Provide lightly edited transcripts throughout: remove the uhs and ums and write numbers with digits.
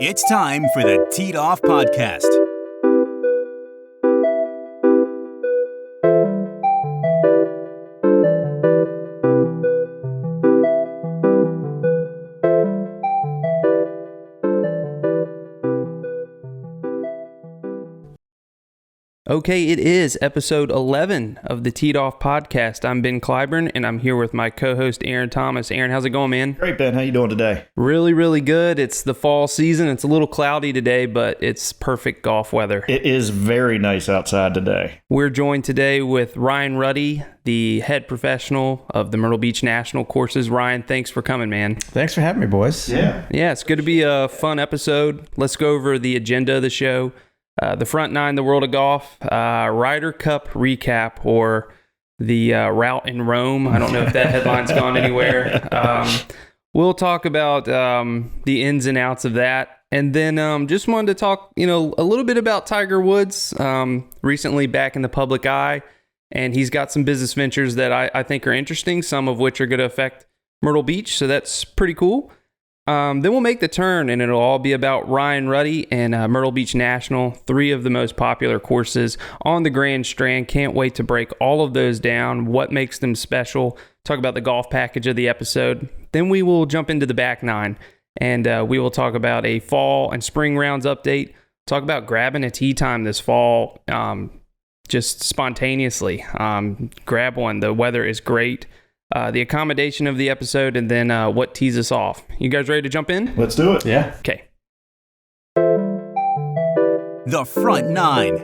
It's time for the Teed Off Podcast. Okay, it is episode 11 of the Teed Off Podcast. I'm Ben Clyburn, and I'm here with my co-host, Aaron Thomas. Aaron, how's it going, man? Great, Ben. How you doing today? Really, really good. It's the fall season. It's a little cloudy today, but it's perfect golf weather. It is very nice outside today. We're joined today with Ryan Ruddy, the head professional of the Myrtle Beach National courses. Ryan, thanks for coming, man. Thanks for having me, boys. Yeah, it's good to be a fun episode. Let's go over the agenda of the show. The front nine, the world of golf, Ryder Cup recap, or the route in Rome. I don't know if that headline's gone anywhere. We'll talk about the ins and outs of that. And then just wanted to talk, a little bit about Tiger Woods, recently back in the public eye. And he's got some business ventures that I think are interesting, some of which are going to affect Myrtle Beach. So that's pretty cool. Then we'll make the turn, and it'll all be about Ryan Ruddy and Myrtle Beach National, three of the most popular courses on the Grand Strand. Can't wait to break all of those down, what makes them special, talk about the golf package of the episode. Then we will jump into the back nine, and we will talk about a fall and spring rounds update, talk about grabbing a tee time this fall, just spontaneously. Grab one. The weather is great. The accommodation of the episode, and then what tees us off. You guys ready to jump in? Let's do it. Yeah. Okay. The front nine.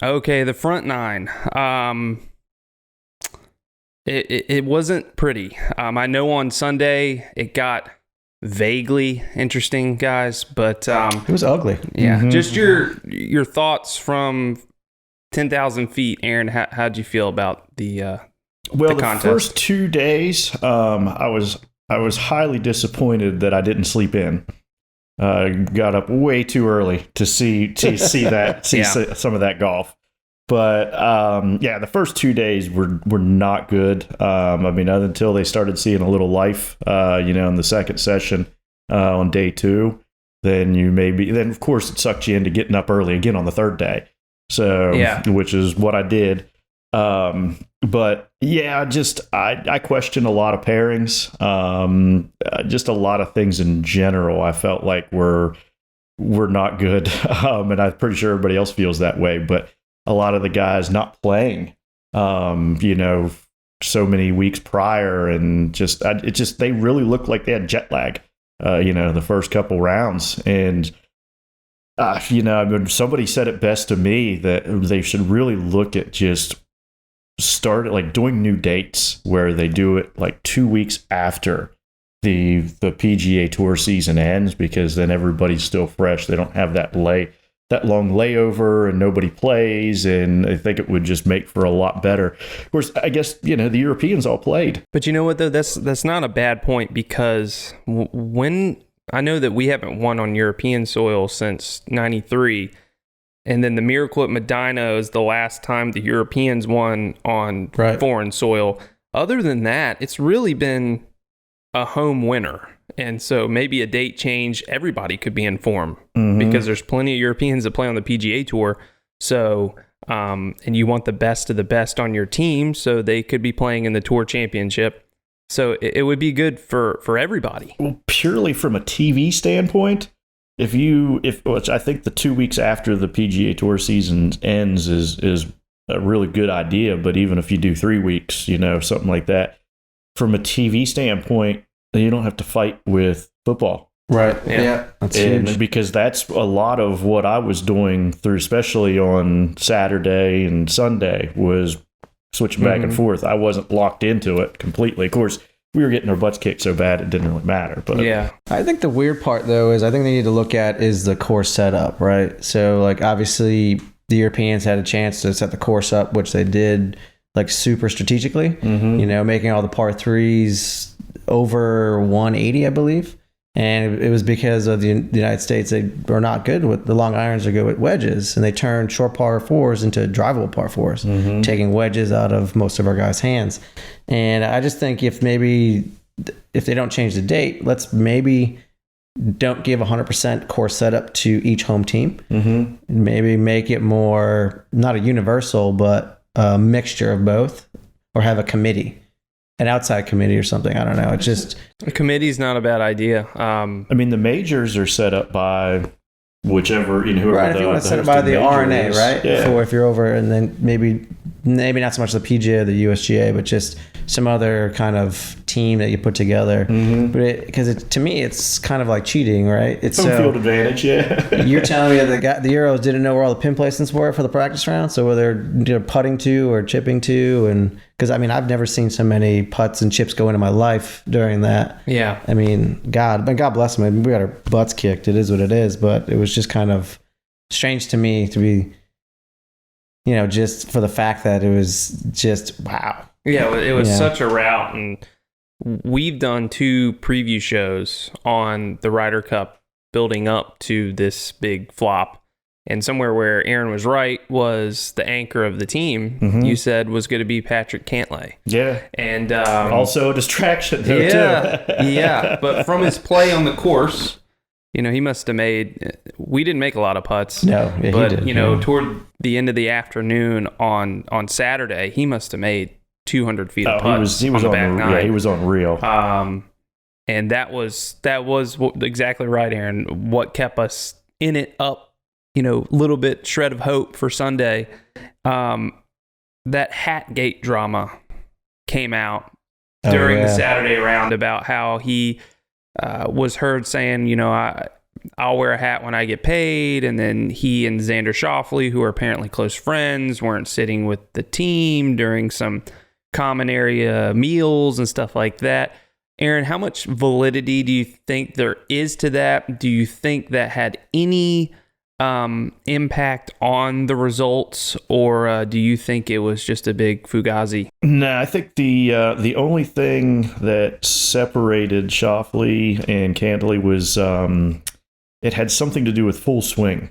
Okay, the front nine. It wasn't pretty. I know on Sunday it got vaguely interesting, guys, but it was ugly. Yeah. Mm-hmm. Just your thoughts from 10,000 feet, Aaron. How'd you feel about the contest? First 2 days, I was highly disappointed that I didn't sleep in. Got up way too early to see some of that golf. But the first 2 days were not good. Until they started seeing a little life, in the second session on day two, then of course it sucked you into getting up early again on the third day. So, which is what I did. But yeah, I question a lot of pairings. Just a lot of things in general I felt like were not good. And I'm pretty sure everybody else feels that way, but a lot of the guys not playing, so many weeks prior, and they really looked like they had jet lag, the first couple rounds. And somebody said it best to me that they should really look at just doing new dates where they do it like 2 weeks after the PGA Tour season ends, because then everybody's still fresh. They don't have that long layover and nobody plays, and I think it would just make for a lot better. Of course, I guess, the Europeans all played. But you know what, though? That's not a bad point, because when I know that we haven't won on European soil since 93. And then the Miracle at Medina is the last time the Europeans won on foreign soil. Other than that, it's really been a home winner. And so maybe a date change, everybody could be in form, because there's plenty of Europeans that play on the PGA Tour. So, and you want the best of the best on your team, so they could be playing in the Tour Championship. So it would be good for everybody. Well, purely from a TV standpoint, which I think the 2 weeks after the PGA Tour season ends is a really good idea. But even if you do 3 weeks, something like that, from a TV standpoint, you don't have to fight with football. Right. Yeah. That's huge. Because that's a lot of what I was doing through, especially on Saturday and Sunday, was switching back and forth. I wasn't locked into it completely. Of course, we were getting our butts kicked so bad it didn't really matter. But yeah, I think the weird part, though, is I think they need to look at is the course setup, right? So, obviously, the Europeans had a chance to set the course up, which they did, super strategically. Making all the par threes over 180, I believe. And it was because of the United States, they were not good with the long irons or good with wedges. And they turned short par fours into drivable par fours, taking wedges out of most of our guys' hands. And I just think if maybe if they don't change the date, let's maybe don't give 100% course setup to each home team. Mm-hmm. Maybe make it more, not a universal, but a mixture of both, or have a committee, an outside committee or something. I don't know. It's just... A committee's not a bad idea. I mean, the majors are set up by whichever, whoever right, if you want to set it by the RNA, right? Yeah. For if you're over, and then maybe not so much the PGA or the USGA, but just some other kind of team that you put together. Mm-hmm. But because to me, it's kind of like cheating, right? It's home field advantage, yeah. You're telling me that the Euros didn't know where all the pin placements were for the practice round, so whether they're putting to or chipping to, and because I mean, I've never seen so many putts and chips go into my life during that. Yeah. I mean, God bless them. I mean, we got our butts kicked. It is what it is, but it was just kind of strange to me to be, just for the fact that it was just wow. Yeah, it was such a rout, and we've done 2 preview shows on the Ryder Cup building up to this big flop. And somewhere where Aaron was right was the anchor of the team, you said, was going to be Patrick Cantlay. Yeah. And also a distraction, though, too. Yeah. But from his play on the course, he must have made... We didn't make a lot of putts. No, yeah, but, he did. Toward the end of the afternoon on Saturday, he must have made 200 feet of putts. He was on the back nine. Yeah, he was on reel. And that was exactly right, Aaron. What kept us in it up, little bit shred of hope for Sunday. That Hatgate drama came out during the Saturday round about how he was heard saying, I'll wear a hat when I get paid. And then he and Xander Schauffele, who are apparently close friends, weren't sitting with the team during some common area meals and stuff like that. Aaron, how much validity do you think there is to that? Do you think that had any impact on the results, or do you think it was just a big fugazi? No, I think the only thing that separated Schauffele and Cantlay was it had something to do with Full Swing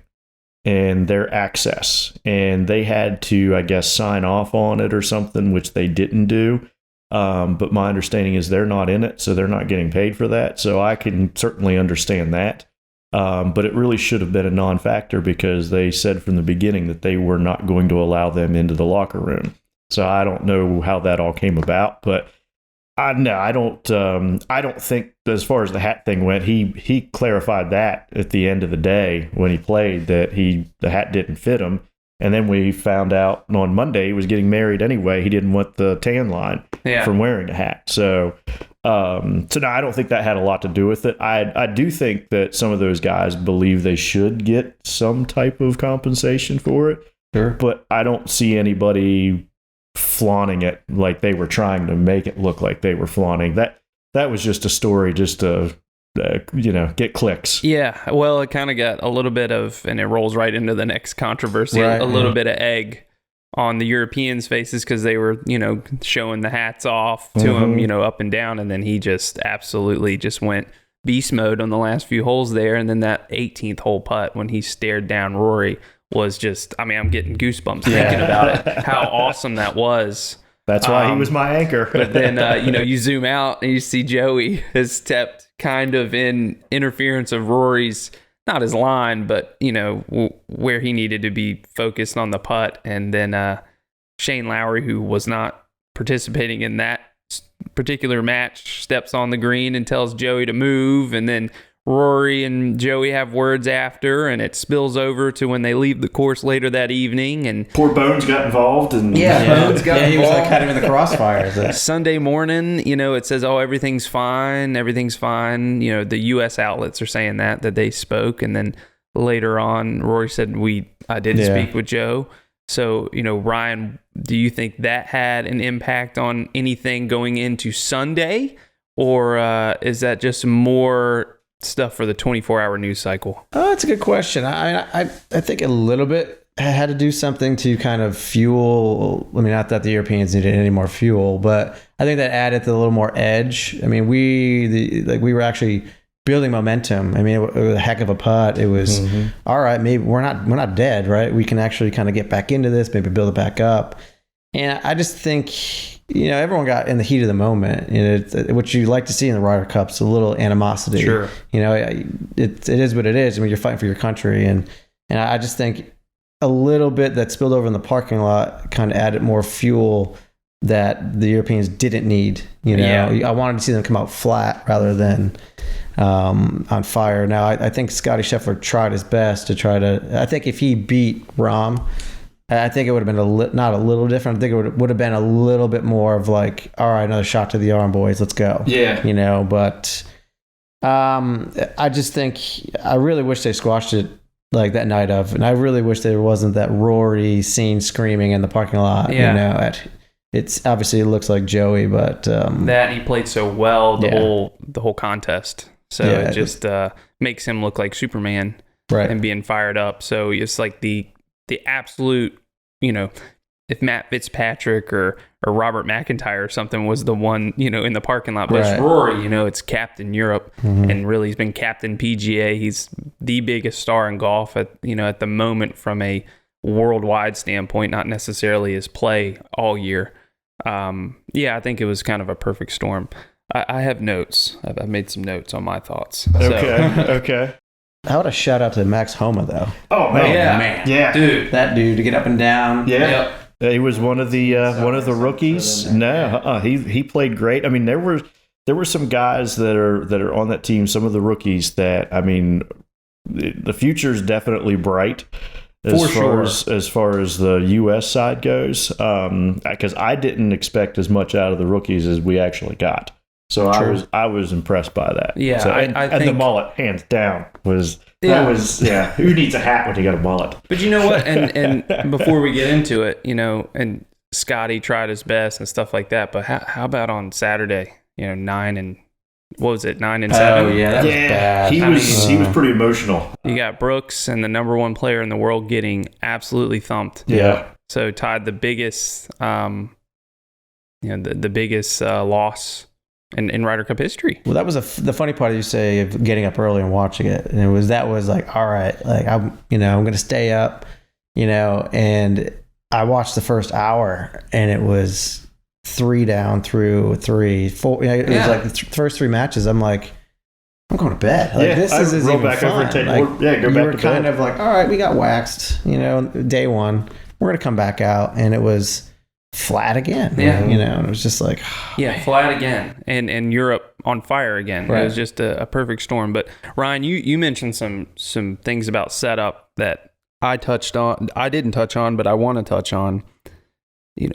and their access, and they had to, I guess, sign off on it or something, which they didn't do. But my understanding is they're not in it, so they're not getting paid for that. So I can certainly understand that. But it really should have been a non-factor because they said from the beginning that they were not going to allow them into the locker room. So I don't know how that all came about, but I don't think, as far as the hat thing went, he clarified that at the end of the day when he played that the hat didn't fit him. And then we found out on Monday he was getting married anyway. He didn't want the tan line from wearing a hat. So no, I don't think that had a lot to do with it. I do think that some of those guys believe they should get some type of compensation for it. Sure. But I don't see anybody flaunting it like they were trying to make it look like they were flaunting. That was just a story just to get clicks. Yeah, well, it kind of got a little bit of, and it rolls right into the next controversy, right. A little bit of egg on the Europeans' faces because they were, showing the hats off to him, up and down, and then he just absolutely just went beast mode on the last few holes there, and then that 18th hole putt when he stared down Rory was just, I'm getting goosebumps thinking about it, how awesome that was. That's why he was my anchor. But then, you zoom out and you see Joey has stepped kind of in interference of Rory's, not his line, but, where he needed to be focused on the putt. And then Shane Lowry, who was not participating in that particular match, steps on the green and tells Joey to move. And then Rory and Joey have words after, and it spills over to when they leave the course later that evening. And poor Bones got involved. And Bones got involved. He was kind of in the crossfires. Sunday morning, it says, everything's fine. The U.S. outlets are saying that they spoke. And then later on, Rory said, I didn't speak with Joe. So, Ryan, do you think that had an impact on anything going into Sunday? Or is that just more stuff for the 24-hour news cycle? Oh, that's a good question. I think a little bit had to do something to kind of fuel. Not that the Europeans needed any more fuel, but I think that added a little more edge. We were actually building momentum. It was a heck of a putt. It was all right. Maybe we're not dead, right? We can actually kind of get back into this, maybe build it back up. And I just think, everyone got in the heat of the moment. What you like to see in the Ryder Cup's a little animosity. Sure. It is what it is. I mean, you're fighting for your country. And I just think a little bit that spilled over in the parking lot kind of added more fuel that the Europeans didn't need. I wanted to see them come out flat rather than on fire. Now, I think Scottie Scheffler tried his best to I think if he beat Rahm, I think it would have been not a little different. I think it would have been a little bit more of like, all right, another shot to the arm, boys, let's go. Yeah. But I just think I really wish they squashed it like that night of, and I really wish there wasn't that Rory scene screaming in the parking lot. Yeah. It's obviously it looks like Joey, but that he played so well the whole contest, so it just makes him look like Superman, right? And being fired up. So it's like the absolute, if Matt Fitzpatrick or Robert McIntyre or something was the one, in the parking lot, but it's Rory, it's Captain Europe, and really he's been Captain PGA. He's the biggest star in golf at the moment from a worldwide standpoint, not necessarily his play all year. I think it was kind of a perfect storm. I have notes. I've made some notes on my thoughts. Okay. How about a shout out to Max Homa though? Oh man, yeah, dude, that dude to get up and down. Yeah, he was one of the rookies. He played great. I mean, there were some guys that are on that team. Some of the rookies that, I mean, the future is definitely bright as far as the U.S. side goes. Because I didn't expect as much out of the rookies as we actually got. So I was impressed by that. Yeah, so, I think the mullet, hands down, was who needs a hat when you got a mullet? But you know what? And before we get into it, and Scotty tried his best and stuff like that. But how about on Saturday? 9 and 7? Oh yeah, that was bad. He was pretty emotional. You got Brooks and the number one player in the world getting absolutely thumped. Yeah. So tied the biggest, the biggest loss in Ryder Cup history. Well, that was the funny part you say of getting up early and watching it, and that was like, all right, like I'm going to stay up, and I watched the first hour, and it was 3 down through 3, 4. It was like the first 3 matches. I'm like, I'm going to bed. Like this isn't even back fun. Over and take like, go back you were to kind bed. of like, all right, we got waxed. Day one, we're going to come back out, and it was flat again. Yeah. And it was just like, flat again, and Europe on fire again. Right. It was just a perfect storm. But Ryan, you mentioned some things about setup that I didn't touch on, but I want to touch on.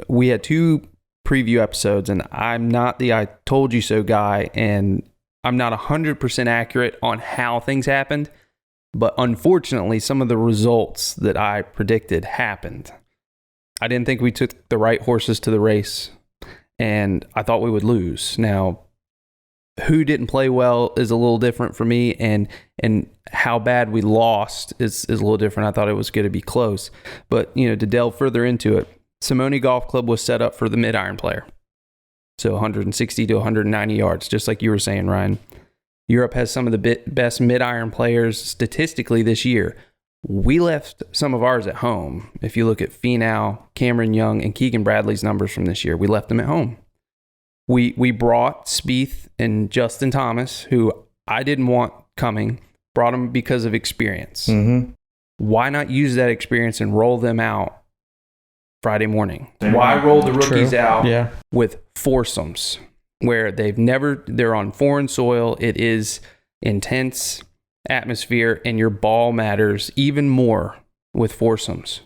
We had 2 preview episodes, and I'm not the I told you so guy, and I'm not 100% accurate on how things happened, but unfortunately some of the results that I predicted happened. I didn't think we took the right horses to the race, and I thought we would lose. Now, who didn't play well is a little different for me, and how bad we lost is a little different. I thought it was going to be close. But, to delve further into it, Simone Golf Club was set up for the mid-iron player. So 160 to 190 yards, just like you were saying, Ryan. Europe has some of the best mid-iron players statistically this year. We left some of ours at home. If you look at Finau, Cameron Young, and Keegan Bradley's numbers from this year, we left them at home. We brought Spieth and Justin Thomas, who I didn't want coming, brought them because of experience. Mm-hmm. Why not use that experience and roll them out Friday morning? Why roll the rookies out with foursomes where they're on foreign soil? It is intense atmosphere, and your ball matters even more with foursomes.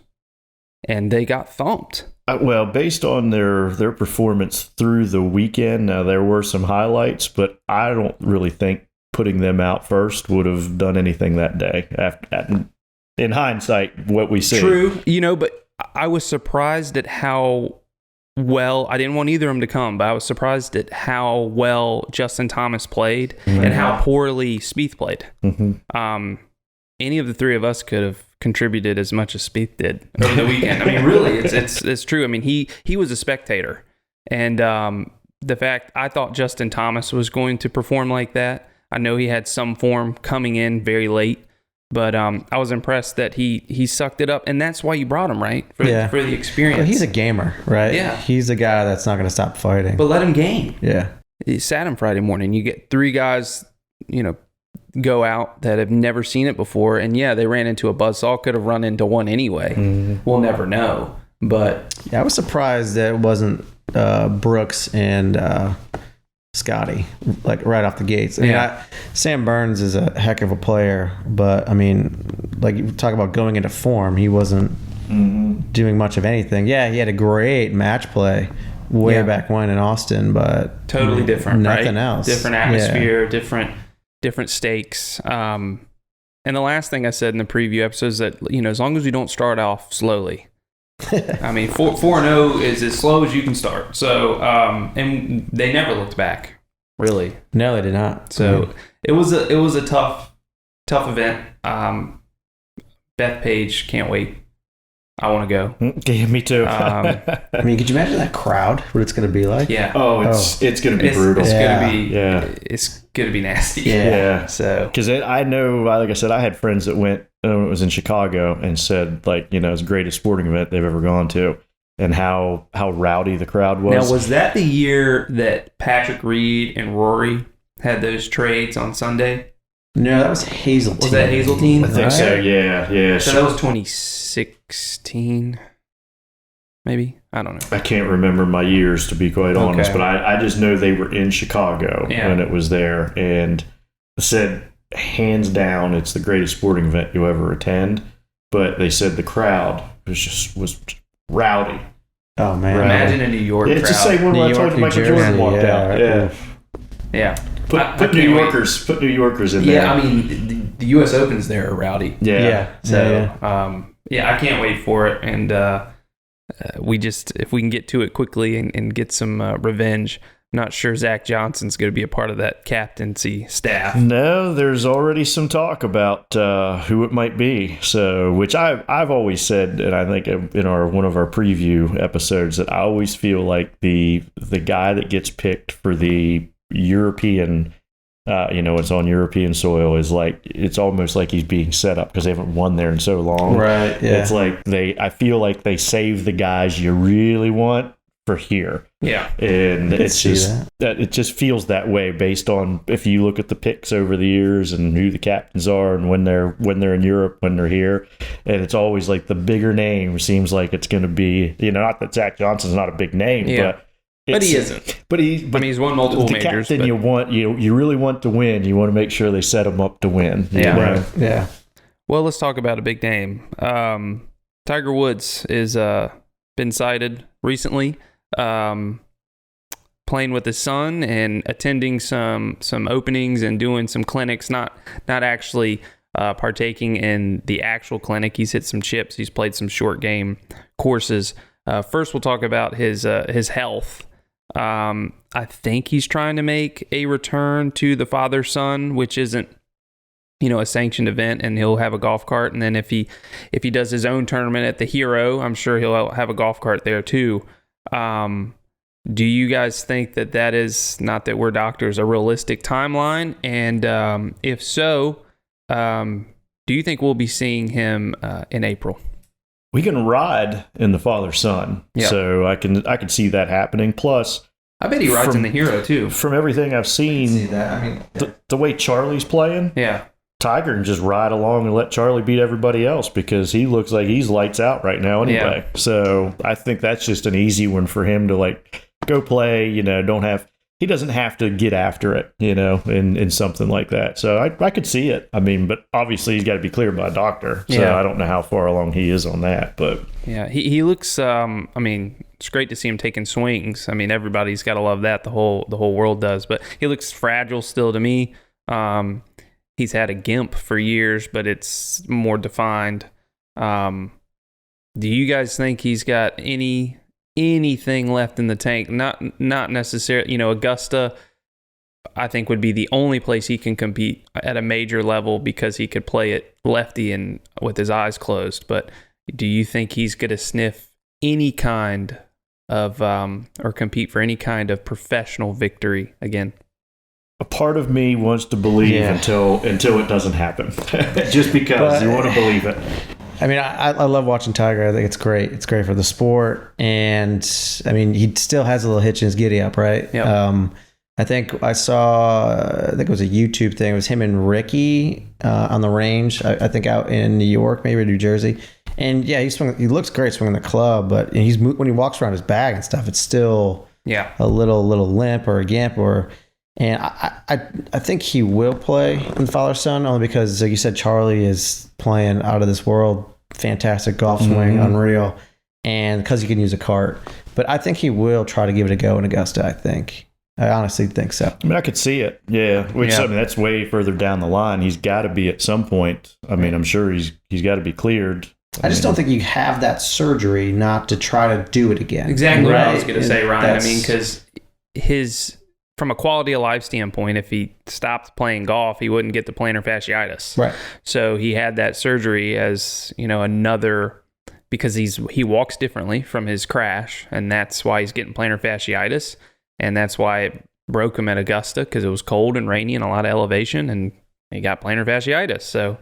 And they got thumped. Well, based on their performance through the weekend, now there were some highlights, but I don't really think putting them out first would have done anything that day. In hindsight, what we see. True, but I was surprised at how well, I didn't want either of them to come, but I was surprised at how well Justin Thomas played and how poorly Spieth played. Mm-hmm. Any of the 3 of us could have contributed as much as Spieth did over the weekend. I mean, really, it's true. I mean, he was a spectator, and the fact I thought Justin Thomas was going to perform like that. I know he had some form coming in very late, But I was impressed that he sucked it up, and that's why you brought him, right? For the experience. Well, he's a gamer, right? Yeah. He's a guy that's not going to stop fighting. But let him game. Yeah. He sat him Friday morning. You get 3 guys, go out that have never seen it before, and they ran into a buzzsaw. Could have run into one anyway. Mm-hmm. We'll never know. But I was surprised that it wasn't Brooks and Scotty, like right off the gates. I mean, Sam Burns is a heck of a player, but I mean, like you talk about going into form, he wasn't doing much of anything. Yeah, he had a great match play way back when in Austin, but totally different, nothing right? else. Different atmosphere, different stakes. And the last thing I said in the preview episode is that, as long as we don't start off slowly. I mean, 4-0 is as slow as you can start. So, and they never looked back, really. No, they did not. So it was a tough event. Beth Page, can't wait. I want to go. Yeah, me too. I mean, could you imagine that crowd? What it's going to be like? Yeah. Oh, it's going to be brutal. It's going to be nasty. Yeah. So, because I know, like I said, I had friends that went. It was in Chicago and said, like, it's the greatest sporting event they've ever gone to, and how rowdy the crowd was. Now, was that the year that Patrick Reed and Rory had those trades on Sunday? No, that was Hazeltine. Was that Hazeltine? I think so. Yeah. So that was 2016, maybe. I don't know. I can't remember my years, to be quite honest, but I just know they were in Chicago when it was there, and said, hands down, it's the greatest sporting event you ever attend. But they said the crowd was rowdy. Oh man! Imagine a New York crowd. It's just like when I told you Michael Jordan walked out. Yeah. Put New Yorkers. Put New Yorkers in there. Yeah, I mean the U.S. Opens there are rowdy. Yeah. So I can't wait for it, and if we can get to it quickly and get some revenge. Not sure Zach Johnson's going to be a part of that captaincy staff. No, there's already some talk about who it might be. So, which I've always said, and I think in one of our preview episodes, that I always feel like the guy that gets picked for the European, it's on European soil, is like, it's almost like he's being set up because they haven't won there in so long. Right. Yeah. It's like I feel like they save the guys you really want for here. Yeah. And it's just that it just feels that way based on if you look at the picks over the years and who the captains are and when they're in Europe, when they're here. And it's always like the bigger name seems like it's going to be, not that Zach Johnson's not a big name, but he isn't. But he's won multiple the majors. Captain you really want to win. You want to make sure they set him up to win. Right. Yeah. Well, let's talk about a big name. Tiger Woods is been cited recently. Playing with his son and attending some openings and doing some clinics, not actually partaking in the actual clinic. He's hit some chips. He's played some short game courses. First, we'll talk about his health. I think he's trying to make a return to the father-son, which isn't a sanctioned event, and he'll have a golf cart. And then if he does his own tournament at the Hero, I'm sure he'll have a golf cart there too. Do you guys think that is, not that we're doctors, a realistic timeline? And if so, do you think we'll be seeing him in April? We can ride in the father-son, so I can see that happening. Plus, I bet he rides in the Hero too. From everything I've seen, the way Charlie's playing, Tiger can just ride along and let Charlie beat everybody else because he looks like he's lights out right now anyway. Yeah. So I think that's just an easy one for him to go play. He doesn't have to get after it, in something like that. So I could see it. I mean, but obviously he's got to be cleared by a doctor. So I don't know how far along he is on that, but yeah, he looks. It's great to see him taking swings. I mean, everybody's got to love that. The whole world does. But he looks fragile still to me. He's had a gimp for years, but it's more defined. Do you guys think he's got anything left in the tank? Not necessarily. Augusta, I think, would be the only place he can compete at a major level because he could play it lefty and with his eyes closed. But do you think he's going to sniff any kind of or compete for any kind of professional victory again? a part of me wants to believe until it doesn't happen, just because you want to believe it. I mean, I love watching Tiger. I think it's great. It's great for the sport, and I mean, he still has a little hitch in his giddy up, right? Yep. I think it was a YouTube thing. It was him and Ricky on the range. I think out in New York, maybe New Jersey. And yeah, he looks great swinging the club, but when he walks around his bag and stuff, it's still a little limp or a gimp and I think he will play in Father's Son, only because, like you said, Charlie is playing out of this world, fantastic golf swing, unreal, and because he can use a cart. But I think he will try to give it a go in Augusta. I honestly think so. I mean, I could see it. Yeah. I mean, that's way further down the line. He's got to be at some point. I mean, I'm sure he's got to be cleared. I just don't think you have that surgery not to try to do it again. Exactly what I was going to say, Ryan. I mean, because from a quality of life standpoint, if he stopped playing golf, he wouldn't get the plantar fasciitis. Right. So he had that surgery as, another, because he walks differently from his crash, and that's why he's getting plantar fasciitis, and that's why it broke him at Augusta, because it was cold and rainy and a lot of elevation, and he got plantar fasciitis. So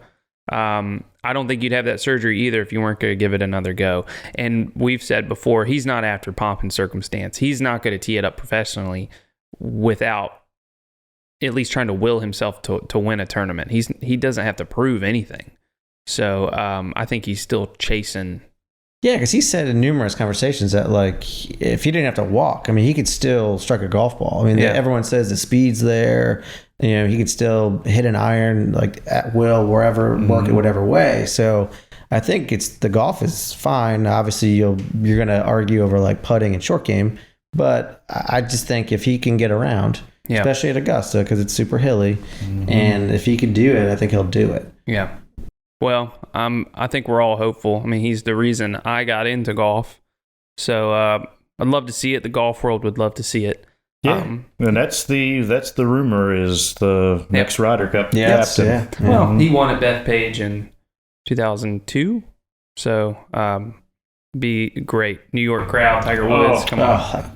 I don't think you'd have that surgery either if you weren't going to give it another go. And we've said before, he's not after pomp and circumstance. He's not going to tee it up professionally without at least trying to will himself to win a tournament. He doesn't have to prove anything. So I think he's still chasing. Yeah, because he said in numerous conversations that, like, if he didn't have to walk, I mean, he could still strike a golf ball. I mean, everyone says the speed's there. He could still hit an iron, like, at will, wherever, work it whatever way. So I think the golf is fine. Obviously, you're going to argue over, like, putting and short game. But I just think if he can get around, especially at Augusta, because it's super hilly, and if he can do it, I think he'll do it. Yeah. Well, I think we're all hopeful. I mean, he's the reason I got into golf. So I'd love to see it. The golf world would love to see it. Yeah, and that's the rumor is the next Ryder Cup captain. Yeah. Well, he won at Bethpage in 2002. So be great. New York crowd, Tiger Woods, come on.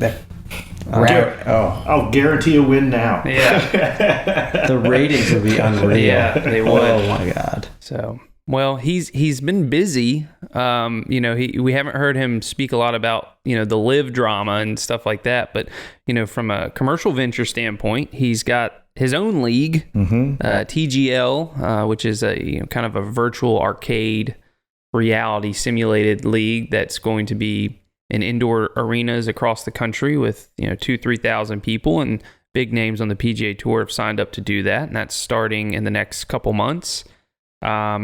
I'll guarantee a win now. Yeah. The ratings would be unreal. Yeah, they would. Oh my God. So, well, he's been busy. We haven't heard him speak a lot about, the live drama and stuff like that. But, from a commercial venture standpoint, he's got his own league, TGL, which is a kind of a virtual arcade reality simulated league that's going to be in indoor arenas across the country with 2,000-3,000 people, and big names on the PGA Tour have signed up to do that, and that's starting in the next couple months.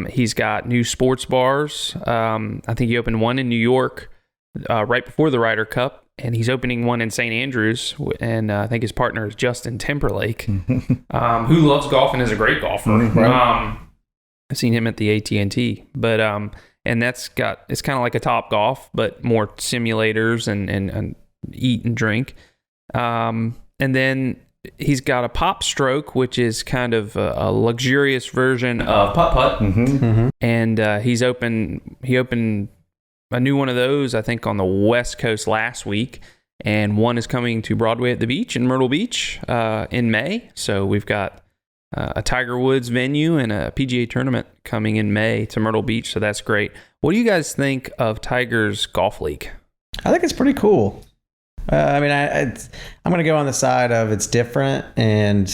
He's got new sports bars. I think he opened one in New York right before the Ryder Cup, and he's opening one in St. Andrews, and I think his partner is Justin Timberlake, who loves golf and is a great golfer. Right. I've seen him at the AT&T, but and it's kind of like a Top Golf, but more simulators and eat and drink. And then he's got a Pop Stroke, which is kind of a luxurious version of Putt-Putt. And he opened a new one of those, I think, on the West Coast last week. And one is coming to Broadway at the Beach in Myrtle Beach in May. So we've got a Tiger Woods venue and a PGA tournament coming in May to Myrtle Beach, so that's great. What do you guys think of Tiger's golf league? I think it's pretty cool. I'm going to go on the side of it's different, and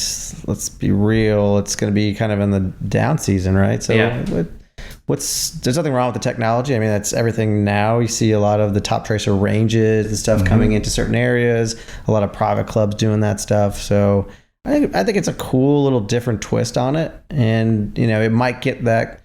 let's be real, it's going to be kind of in the down season, right? So there's nothing wrong with the technology. I mean, that's everything now. You see a lot of the Top Tracer ranges and stuff coming into certain areas, a lot of private clubs doing that stuff. So I think it's a cool little different twist on it, and it might get that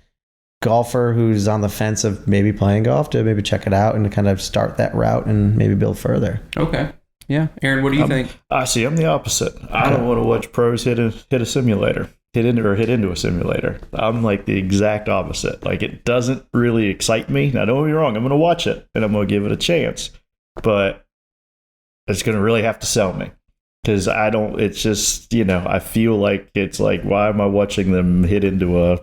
golfer who's on the fence of maybe playing golf to maybe check it out and to kind of start that route and maybe build further. Okay, yeah, Aaron, what do you think? I'm the opposite. I don't want to watch pros hit a simulator, hit into a simulator. I'm like the exact opposite. Like, it doesn't really excite me. Now, don't get me wrong, I'm going to watch it and I'm going to give it a chance, but it's going to really have to sell me. Because it's just, I feel like it's like, why am I watching them hit into a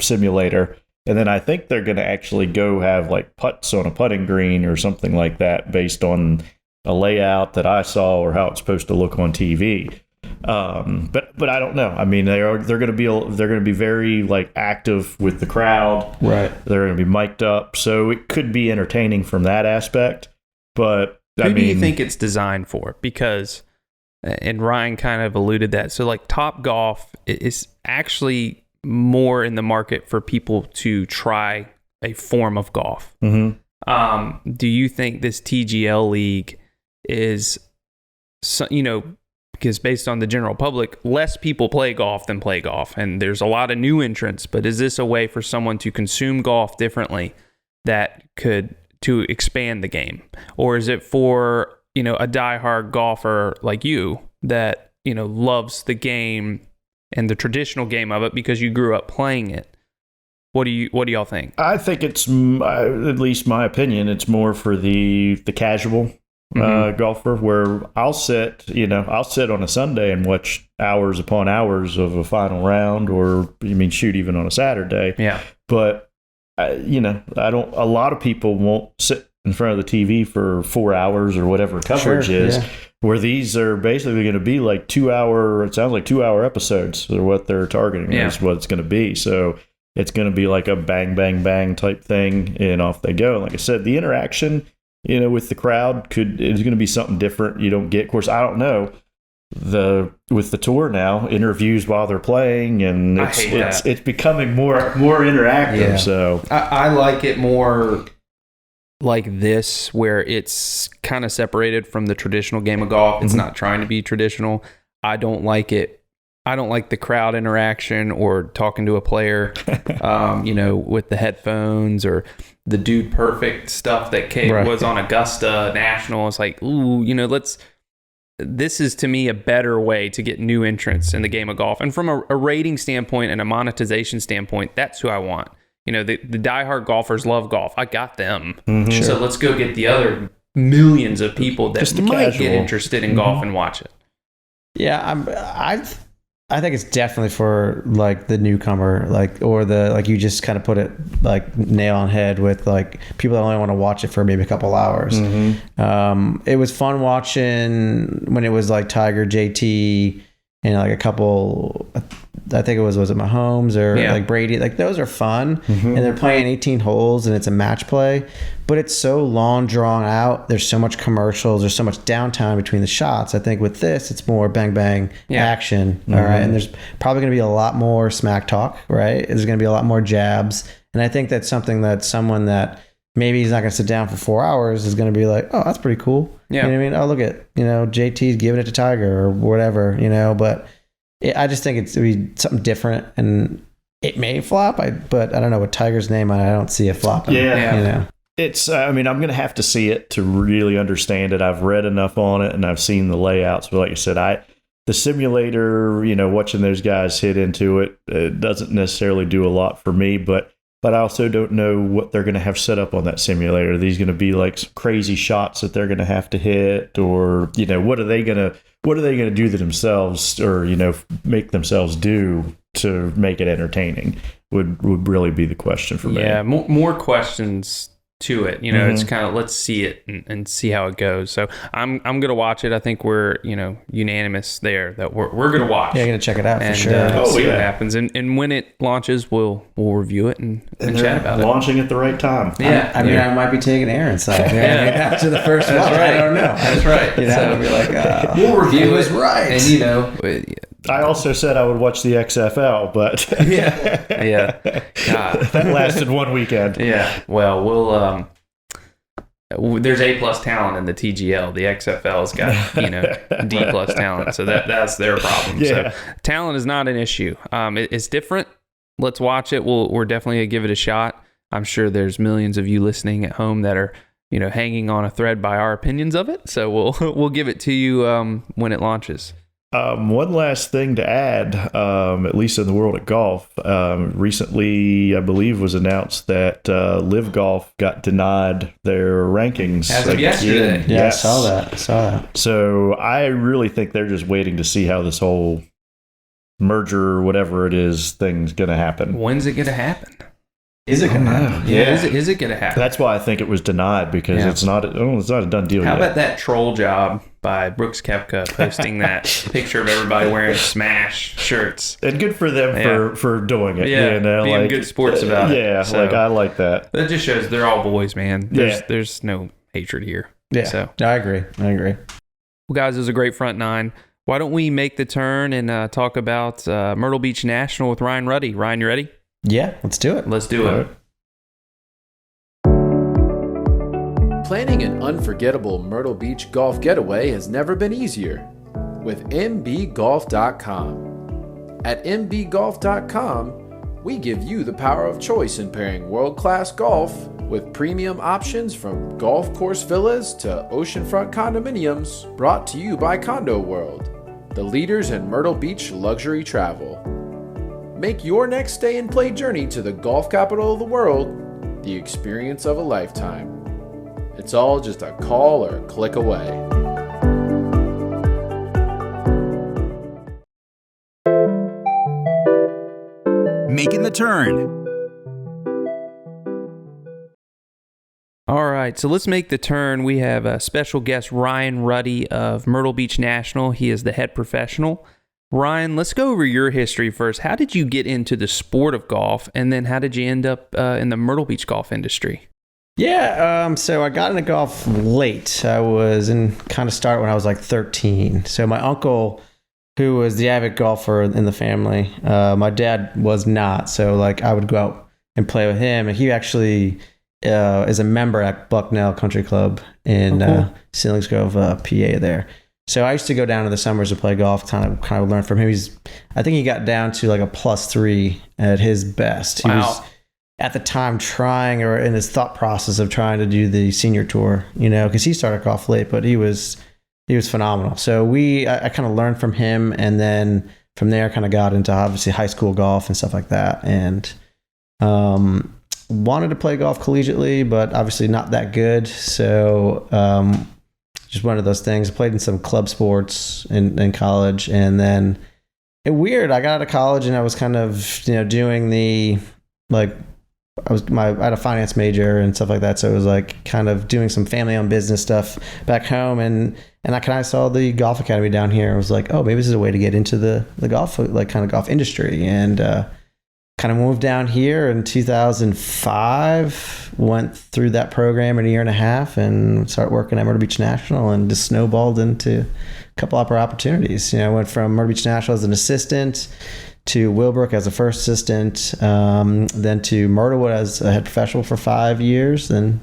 simulator? And then I think they're going to actually go have like putts on a putting green or something like that based on a layout that I saw or how it's supposed to look on TV. But I don't know. I mean, they're going to be very like active with the crowd. Right. They're going to be mic'd up, so it could be entertaining from that aspect. But who do you think it's designed for? Because, and Ryan kind of alluded that. So like Top Golf is actually more in the market for people to try a form of golf. Mm-hmm. Do you think this TGL league is, because based on the general public, less people play golf than play golf, and there's a lot of new entrants, but is this a way for someone to consume golf differently that could to expand the game? Or is it for, a diehard golfer like you that, loves the game and the traditional game of it because you grew up playing it? What do y'all think? I think it's, at least my opinion, it's more for the casual golfer, where I'll sit on a Sunday and watch hours upon hours of a final round, or shoot, even on a Saturday. Yeah. But a lot of people won't sit in front of the TV for 4 hours or whatever coverage is. Yeah. Where these are basically going to be like 2 hour, it sounds like 2 hour episodes are what they're targeting. Yeah. Is what it's going to be. So it's going to be like a bang, bang, bang type thing, and off they go. Like I said, the interaction, with the crowd is going to be something different. You don't get, of course, I don't know, with the tour now, interviews while they're playing, and it's becoming more interactive. Yeah. So I like it more like this, where it's kind of separated from the traditional game of golf. It's not trying to be traditional. I don't like it. I don't like the crowd interaction or talking to a player, with the headphones, or the Dude Perfect stuff that was on Augusta National. It's like, this is to me a better way to get new entrants in the game of golf. And from a rating standpoint and a monetization standpoint, that's who I want. The diehard golfers love golf. I got them. Mm-hmm. So let's go get the other millions of people that might get interested in golf and watch it. Yeah, I think it's definitely for like the newcomer, or you just kind of put it like nail on head with like people that only want to watch it for maybe a couple hours. Mm-hmm. It was fun watching when it was like Tiger, JT, and like a couple, I think was it Mahomes or like Brady? Like those are fun, and they're playing 18 holes and it's a match play, but it's so long drawn out. There's so much commercials. There's so much downtime between the shots. I think with this, it's more bang bang action. All right, and there's probably going to be a lot more smack talk. Right, there's going to be a lot more jabs, and I think that's something that someone that maybe he's not going to sit down for 4 hours is going to be like, oh, that's pretty cool. Yeah, you know what I mean? Oh, look at JT's giving it to Tiger or whatever. But. I just think it's be something different, and it may flop. But I don't know, with Tiger's name on it, I don't see it flopping. Yeah. It's. I'm going to have to see it to really understand it. I've read enough on it, and I've seen the layouts. But like I said, the simulator, watching those guys hit into it, it doesn't necessarily do a lot for me. But I also don't know what they're going to have set up on that simulator. Are these going to be like some crazy shots that they're going to have to hit, or what are they going to do to themselves, or make themselves do to make it entertaining? Would really be the question for me. Yeah, more questions to it. It's kind of, let's see it and see how it goes. So I'm gonna watch it. I think we're unanimous there that we're gonna watch. Yeah, I'm gonna check it out for sure. See what happens, and when it launches, we'll review it and chat about it. Launching at the right time. Yeah, I might be taking Aaron's side. After the first one, right. I don't know. That's right. So be like, we'll review it right. And I also said I would watch the XFL, but yeah. God, that lasted one weekend. Yeah. Well, we'll there's A+ talent in the TGL. The XFL's got D+ talent, so that's their problem. Yeah. So talent is not an issue. It's different. Let's watch it. We're definitely gonna give it a shot. I'm sure there's millions of you listening at home that are hanging on a thread by our opinions of it. So we'll give it to you when it launches. One last thing to add, at least in the world of golf, recently, I believe, was announced that Live Golf got denied their rankings. As of yesterday. Yeah, yes. I saw that. So I really think they're just waiting to see how this whole merger or whatever it is thing's going to happen. When's it going to happen? Is it going to happen? Yeah. Is it going to happen? That's why I think it was denied, because it's not a done deal yet. How about that troll job by Brooks Koepka posting that picture of everybody wearing Smash shirts. And good for them for doing it. Yeah, you know, being like, good sports about it. Yeah, So, like I like that. That just shows they're all boys, man. There's no hatred here. Yeah, So no, I agree. Well, guys, it was a great front nine. Why don't we make the turn and talk about Myrtle Beach National with Ryan Ruddy? Ryan, you ready? Yeah, let's do it. Let's do it. Planning an unforgettable Myrtle Beach golf getaway has never been easier with mbgolf.com. At mbgolf.com, we give you the power of choice in pairing world-class golf with premium options from golf course villas to oceanfront condominiums, brought to you by Condo World, the leaders in Myrtle Beach luxury travel. Make your next stay and play journey to the golf capital of the world the experience of a lifetime. It's all just a call or a click away. Making the turn. All right, so let's make the turn. We have a special guest, Ryan Ruddy of Myrtle Beach National. He is the head professional. Ryan, let's go over your history first. How did you get into the sport of golf, and then how did you end up in the Myrtle Beach golf industry? Yeah, so I got into golf late. I was in kind of start when I was like 13. So my uncle, who was the avid golfer in the family, my dad was not. So like I would go out and play with him, and he actually is a member at Bucknell Country Club in Selinsgrove, PA there. So I used to go down in the summers to play golf, kind of learn from him. I think he got down to like a +3 at his best. He was at the time trying, or in his thought process of trying to do the senior tour, you know, because he started golf late, but he was phenomenal. So I kind of learned from him, and then from there kind of got into obviously high school golf and stuff like that, and wanted to play golf collegiately, but obviously not that good. So just one of those things. I played in some club sports in college, and then I got out of college and I was kind of, you know, doing the like. I had a finance major and stuff like that, so it was like kind of doing some family-owned business stuff back home, and I kind of saw the golf academy down here. I was like, oh, maybe this is a way to get into the golf, like kind of golf industry, and kind of moved down here in 2005. Went through that program in a year and a half, and started working at Myrtle Beach National, and just snowballed into a couple upper opportunities. You know, I went from Myrtle Beach National as an assistant to Willbrook as a first assistant, then to Myrtlewood as a head professional for 5 years, then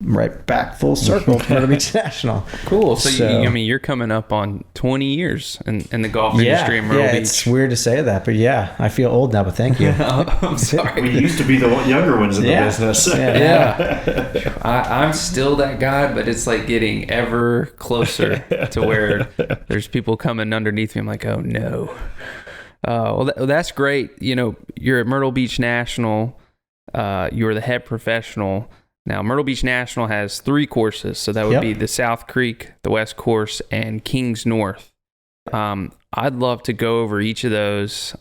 right back full circle to Myrtle Beach National. Cool. So you're coming up on 20 years in the golf industry in Myrtle Beach. It's weird to say that, but yeah, I feel old now, but thank you. I'm sorry. We used to be the younger ones in the business. Yeah. I'm still that guy, but it's like getting ever closer to where there's people coming underneath me. I'm like, oh no. Well, that's great. You know, you're at Myrtle Beach National. You're the head professional. Now, Myrtle Beach National has 3 courses. So that would be the South Creek, the West Course, and Kings North. I'd love to go over each of those.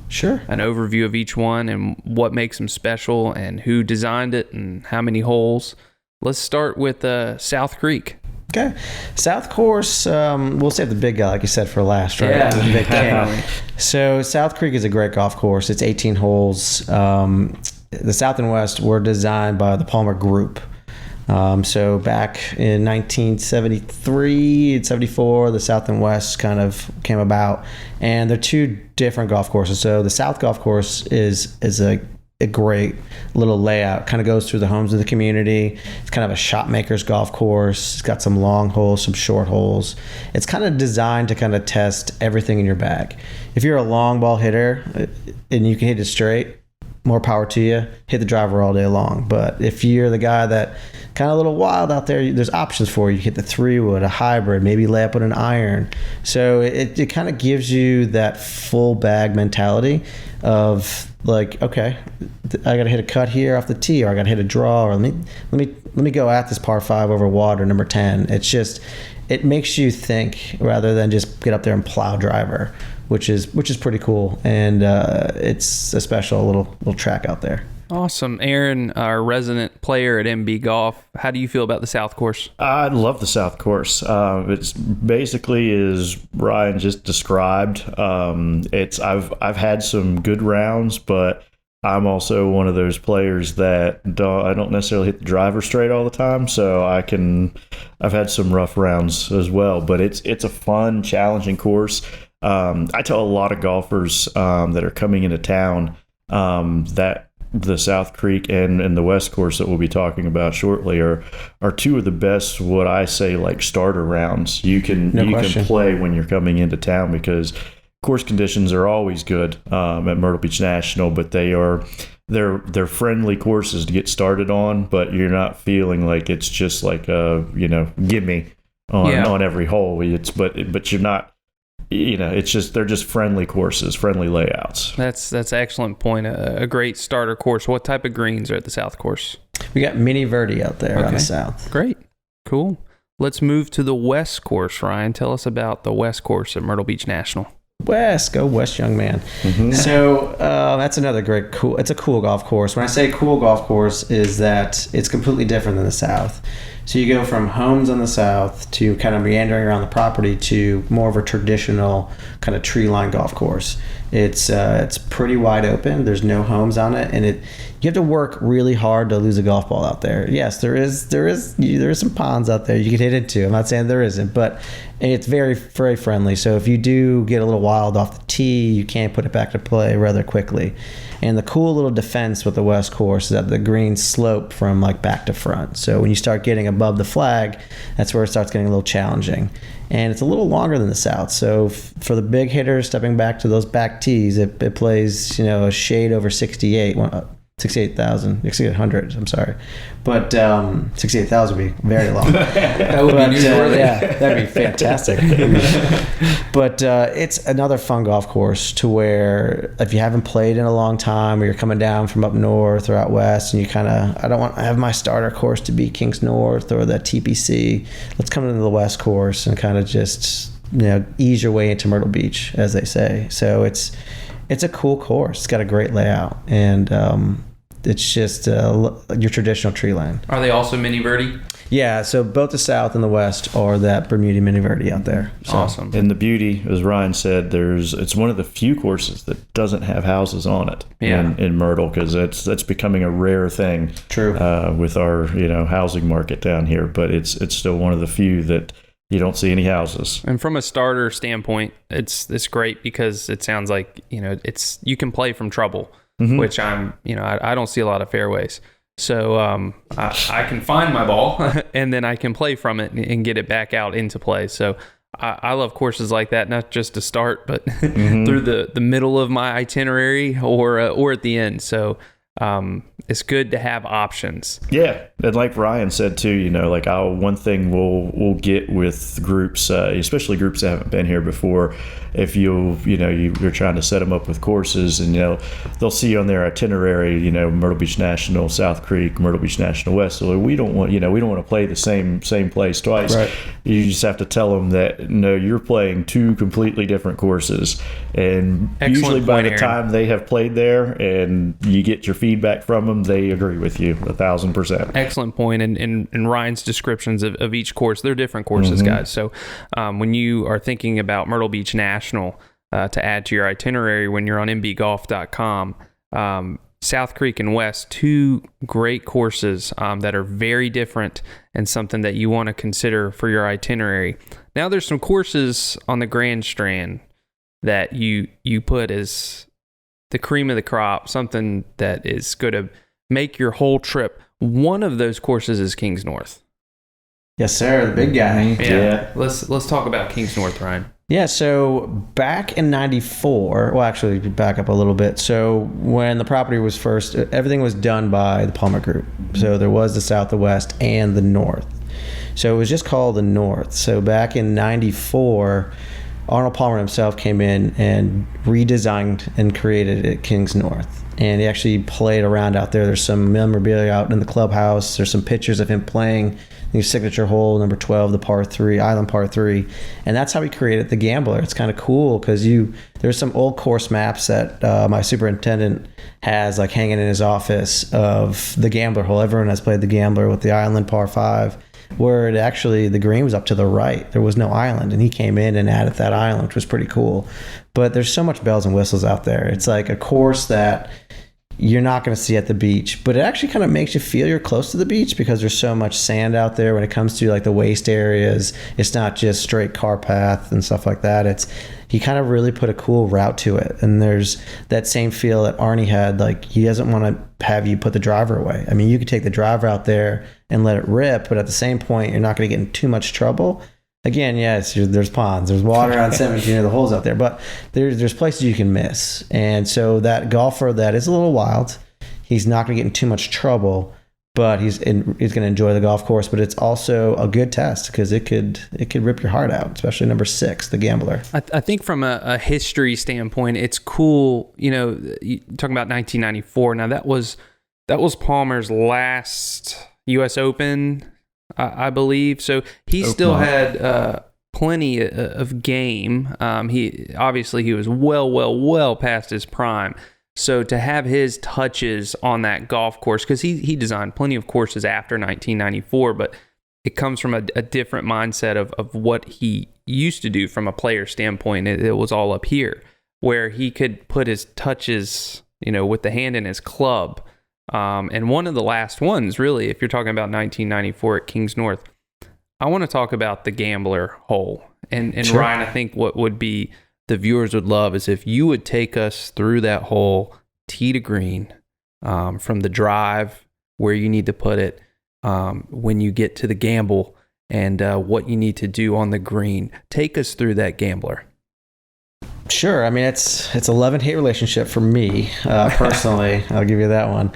Sure. An overview of each one and what makes them special and who designed it and how many holes. Let's start with South Creek. Okay. South Course, we'll save the big guy, like you said, for last, right? Yeah, the big king. So South Creek is a great golf course. It's 18 holes. The South and West were designed by the Palmer Group. So back in 1973 and 74, the South and West kind of came about. And they're 2 different golf courses. So the South Golf Course is a great little layout, kind of goes through the homes of the community. It's kind of a shot maker's golf course. It's got some long holes, some short holes. It's kind of designed to kind of test everything in your bag. If you're a long ball hitter and you can hit it straight, more power to you. Hit the driver all day long. But if you're the guy that kind of a little wild out there, there's options for you. You hit the 3-wood, a hybrid, maybe lay up with an iron. So it kind of gives you that full bag mentality of like, okay, I got to hit a cut here off the tee, or I got to hit a draw, or let me go at this par 5 over water, number 10. It's just, it makes you think rather than just get up there and plow driver, which is pretty cool, and it's a special little track out there. Awesome. Aaron, our resident player at MB Golf, how do you feel about the South Course? I love the South Course. It's basically as Ryan just described. I've had some good rounds, but I'm also one of those players that I don't necessarily hit the driver straight all the time. So I've had some rough rounds as well, but it's a fun, challenging course. I tell a lot of golfers that are coming into town that the South Creek and the West Course that we'll be talking about shortly are two of the best, what I say, like starter rounds you can play when you're coming into town, because course conditions are always good at Myrtle Beach National, but they're friendly courses to get started on, but you're not feeling like it's just like gimme on every hole. But you're not. It's just they're just friendly courses, friendly layouts. That's an excellent point. A great starter course. What type of greens are at the South Course? We got mini verde out there on the South. Great, cool. Let's move to the West Course. Ryan, tell us about the West Course at Myrtle Beach National. Go West, young man. Mm-hmm. So that's another great cool. It's a cool golf course. When I say cool golf course, is that it's completely different than the South. So you go from homes on the South to kind of meandering around the property to more of a traditional kind of tree-lined golf course. It's pretty wide open. There's no homes on it, and you have to work really hard to lose a golf ball out there. Yes, there is some ponds out there you can hit into. I'm not saying there isn't, but it's very, very friendly. So if you do get a little wild off the tee, you can put it back to play rather quickly. And the cool little defense with the West Course is that the greens slope from like back to front. So when you start getting above the flag, that's where it starts getting a little challenging. And it's a little longer than the South. So for the big hitters stepping back to those back tees, it plays a shade over 6,800. I'm sorry, but 68,000 would be very long. That would be that'd be fantastic. But it's another fun golf course to where if you haven't played in a long time, or you're coming down from up north or out west, and you I have my starter course to be Kings North or the TPC. Let's come into the West Course and kind of just ease your way into Myrtle Beach, as they say. So it's a cool course. It's got a great layout, and it's just your traditional tree line. Are they also mini verde? Yeah, so both the South and the West are that Bermuda mini verde out there. So. Awesome. And the beauty, as Ryan said, it's one of the few courses that doesn't have houses on it in Myrtle, because that's becoming a rare thing. True. With our housing market down here, but it's still one of the few that you don't see any houses. And from a starter standpoint, it's great because it sounds like you can play from trouble, which I don't see a lot of fairways. So I can find my ball and then I can play from it and get it back out into play. So I love courses like that, not just to start, but through the middle of my itinerary or at the end. So it's good to have options. Yeah, and like Ryan said too, one thing we'll get with groups, especially groups that haven't been here before, if you're trying to set them up with courses, and they'll see on their itinerary, Myrtle Beach National, South Creek, Myrtle Beach National West. So we don't want to play the same place twice. Right. You just have to tell them that no, you're playing two completely different courses, and usually by the time they have played there and you get your feedback from them, they agree with you 1,000%. Excellent point. And Ryan's descriptions of each course, they're different courses, guys. So when you are thinking about Myrtle Beach National to add to your itinerary when you're on mbgolf.com, South Creek and West, two great courses that are very different and something that you want to consider for your itinerary. Now there's some courses on the Grand Strand that you put as the cream of the crop, something that is going to make your whole trip. One of those courses is Kings North. Yes, sir. The big guy. Yeah. Let's talk about Kings North, Ryan. Yeah, so back in 94, well, actually, back up a little bit. So when the property was first, everything was done by the Palmer Group. So there was the South, the West, and the North. So it was just called the North. So back in 94, Arnold Palmer himself came in and redesigned and created it Kings North. And he actually played around out there. There's some memorabilia out in the clubhouse. There's some pictures of him playing his signature hole, number 12, the par 3, island par 3. And that's how he created the Gambler. It's kind of cool because there's some old course maps that my superintendent has like hanging in his office of the Gambler hole. Everyone has played the Gambler with the island par 5, where it actually, the green was up to the right. There was no island, and he came in and added that island, which was pretty cool. But there's so much bells and whistles out there. It's like a course that you're not going to see at the beach, but it actually kind of makes you feel you're close to the beach because there's so much sand out there when it comes to like the waste areas. It's not just straight car path and stuff like that. He kind of really put a cool route to it. And there's that same feel that Arnie had. Like, he doesn't want to have you put the driver away. I mean, you could take the driver out there and let it rip, but at the same point, you're not going to get in too much trouble. Again, yes, there's ponds, there's water on 17 of the holes out there, but there's places you can miss. And so that golfer that is a little wild, he's not going to get in too much trouble, but he's going to enjoy the golf course. But it's also a good test because it could rip your heart out, especially number 6, the Gambler. I think from a history standpoint, it's cool. You know, talking about 1994. Now that was Palmer's last U.S. Open, I believe. So he still had plenty of game. He was well past his prime. So to have his touches on that golf course, because he designed plenty of courses after 1994, but it comes from a different mindset of what he used to do from a player standpoint. It was all up here, where he could put his touches, with the hand in his club. And one of the last ones, really, if you're talking about 1994 at Kings North, I want to talk about the Gambler hole. And Sure. Ryan, I think what would be the viewers would love is if you would take us through that hole, tee to green, from the drive, where you need to put it, when you get to the gamble, and what you need to do on the green. Take us through that Gambler. Sure. I mean, it's a love-and-hate relationship for me, personally. I'll give you that one.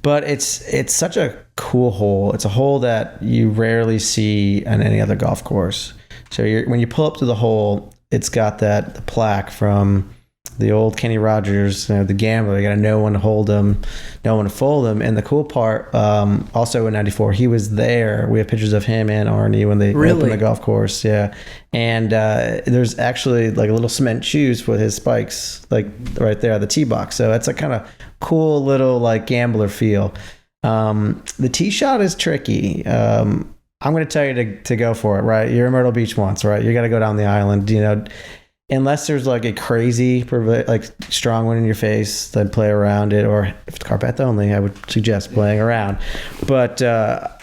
But it's such a cool hole. It's a hole that you rarely see on any other golf course. So when you pull up to the hole, it's got the plaque from the old Kenny Rogers, the Gambler. You got to know when to hold them, know when to fold them. And the cool part, also in '94, he was there. We have pictures of him and Arnie when they opened the golf course. Yeah. And there's actually like a little cement shoes with his spikes, like right there at the tee box. So it's a kind of cool little like Gambler feel. The tee shot is tricky. I'm going to tell you to go for it, right? You're in Myrtle Beach once, right? You got to go down the island, unless there's like a crazy, like strong wind in your face, then play around it. Or if it's car path only, I would suggest playing around. But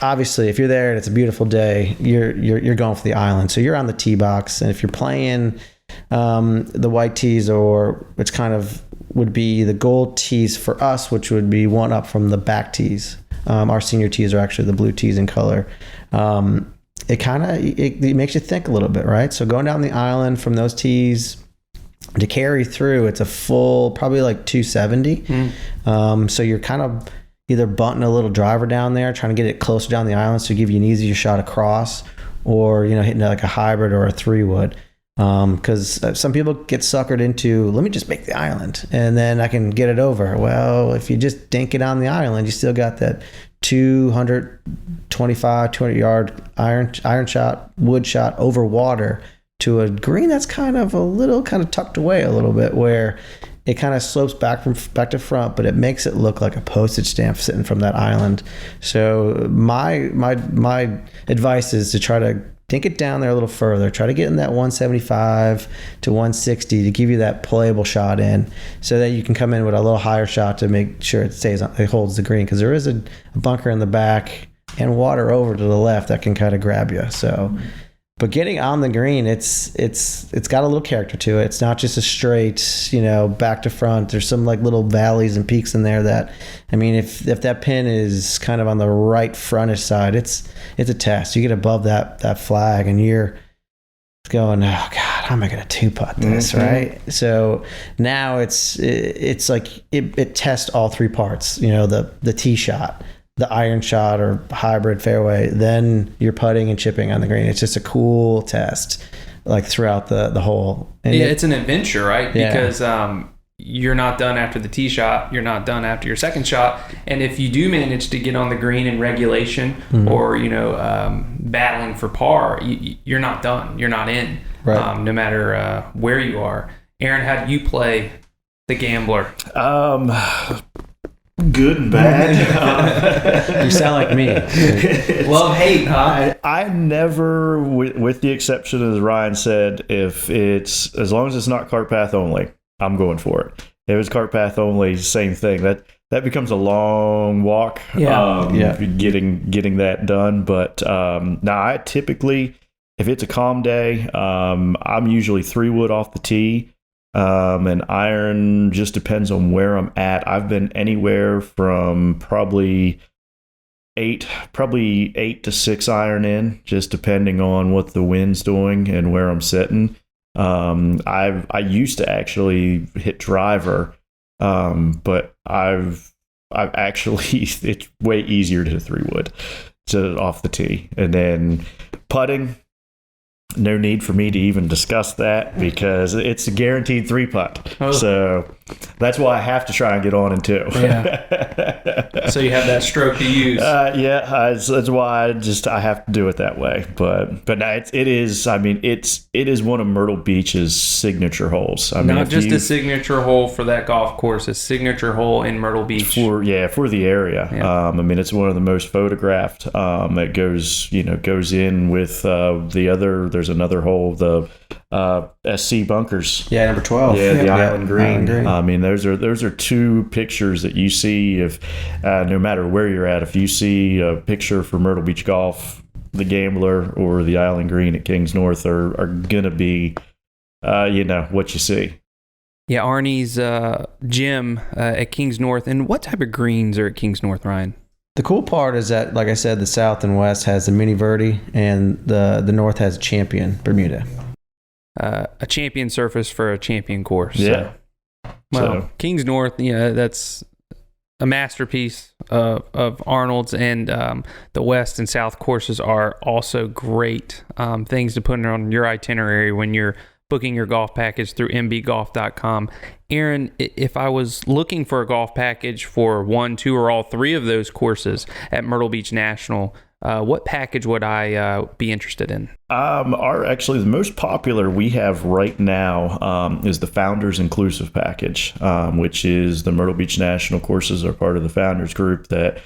obviously, if you're there and it's a beautiful day, you're going for the island. So you're on the tee box, and if you're playing the white tees, or which kind of would be the gold tees for us, which would be one up from the back tees. Our senior tees are actually the blue tees in color. It makes you think a little bit, right? So going down the island from those tees to carry through, it's a full, probably like 270. So you're kind of either bunting a little driver down there, trying to get it closer down the island so give you an easier shot across, or, hitting like a hybrid or a 3-wood. Because some people get suckered into, let me just make the island and then I can get it over. Well, if you just dink it on the island, you still got that 200 yard iron shot, wood shot over water to a green that's kind of tucked away a little bit, where it kind of slopes back to front, but it makes it look like a postage stamp sitting from that island. So my advice is to try to dink it down there a little further. Try to get in that 175 to 160 to give you that playable shot in, so that you can come in with a little higher shot to make sure it holds the green, because there is a bunker in the back and water over to the left that can kind of grab you. So, but getting on the green, it's got a little character to it. It's not just a straight, back to front. There's some like little valleys and peaks in there that, I mean, if that pin is kind of on the right frontish side, it's a test. You get above that flag and you're going, oh God, how am I going to two-putt this, right? So now it's like it tests all three parts, the tee shot, the iron shot or hybrid fairway, then you're putting and chipping on the green. It's just a cool test, like throughout the hole. And it's an adventure, right? Yeah. Because you're not done after the tee shot. You're not done after your second shot. And if you do manage to get on the green in regulation or, battling for par, you're not done. You're not in, Right. no matter where you are. Aaron, how do you play the gambler? Good and bad. You sound like me. Love, hate, huh? I never, with the exception, as Ryan said, if it's as long as it's not cart path only, I'm going for it. If it's cart path only, same thing. That becomes a long walk. Getting that done. But now I typically, if it's a calm day, I'm usually 3-wood off the tee. And iron just depends on where I'm at. I've been anywhere from probably 8 to 6 iron in, just depending on what the wind's doing and where I'm sitting. I used to actually hit driver, but I've actually it's way easier to hit 3-wood off the tee, and then putting. No need for me to even discuss that because it's a guaranteed 3-putt. Oh. So that's why I have to try and get on in 2. Yeah. So you have that stroke to use. That's why I have to do it that way. But no, it is. I mean, it is one of Myrtle Beach's signature holes. I mean, not just a signature hole for that golf course, a signature hole in Myrtle Beach for the area. Yeah. I mean, it's one of the most photographed. It goes in with the other. There's another hole, the SC bunkers. Yeah, number 12. Yeah, the Island Green. Island Green. I mean, those are 2 pictures that you see if no matter where you're at. If you see a picture for Myrtle Beach Golf, the Gambler, or the Island Green at Kings North are gonna be, what you see. Yeah, Arnie's gym at Kings North. And what type of greens are at Kings North, Ryan? The cool part is that, like I said, the South and West has the Mini Verde, and the North has Champion Bermuda. A champion surface for a champion course. Yeah. So Kings North, that's a masterpiece of Arnold's, and the West and South courses are also great things to put on your itinerary when you're booking your golf package through mbgolf.com. Aaron, if I was looking for a golf package for 1, 2, or all 3 of those courses at Myrtle Beach National, what package would I be interested in? Actually, the most popular we have right now is the Founders Inclusive Package, which is the Myrtle Beach National courses are part of the Founders Group that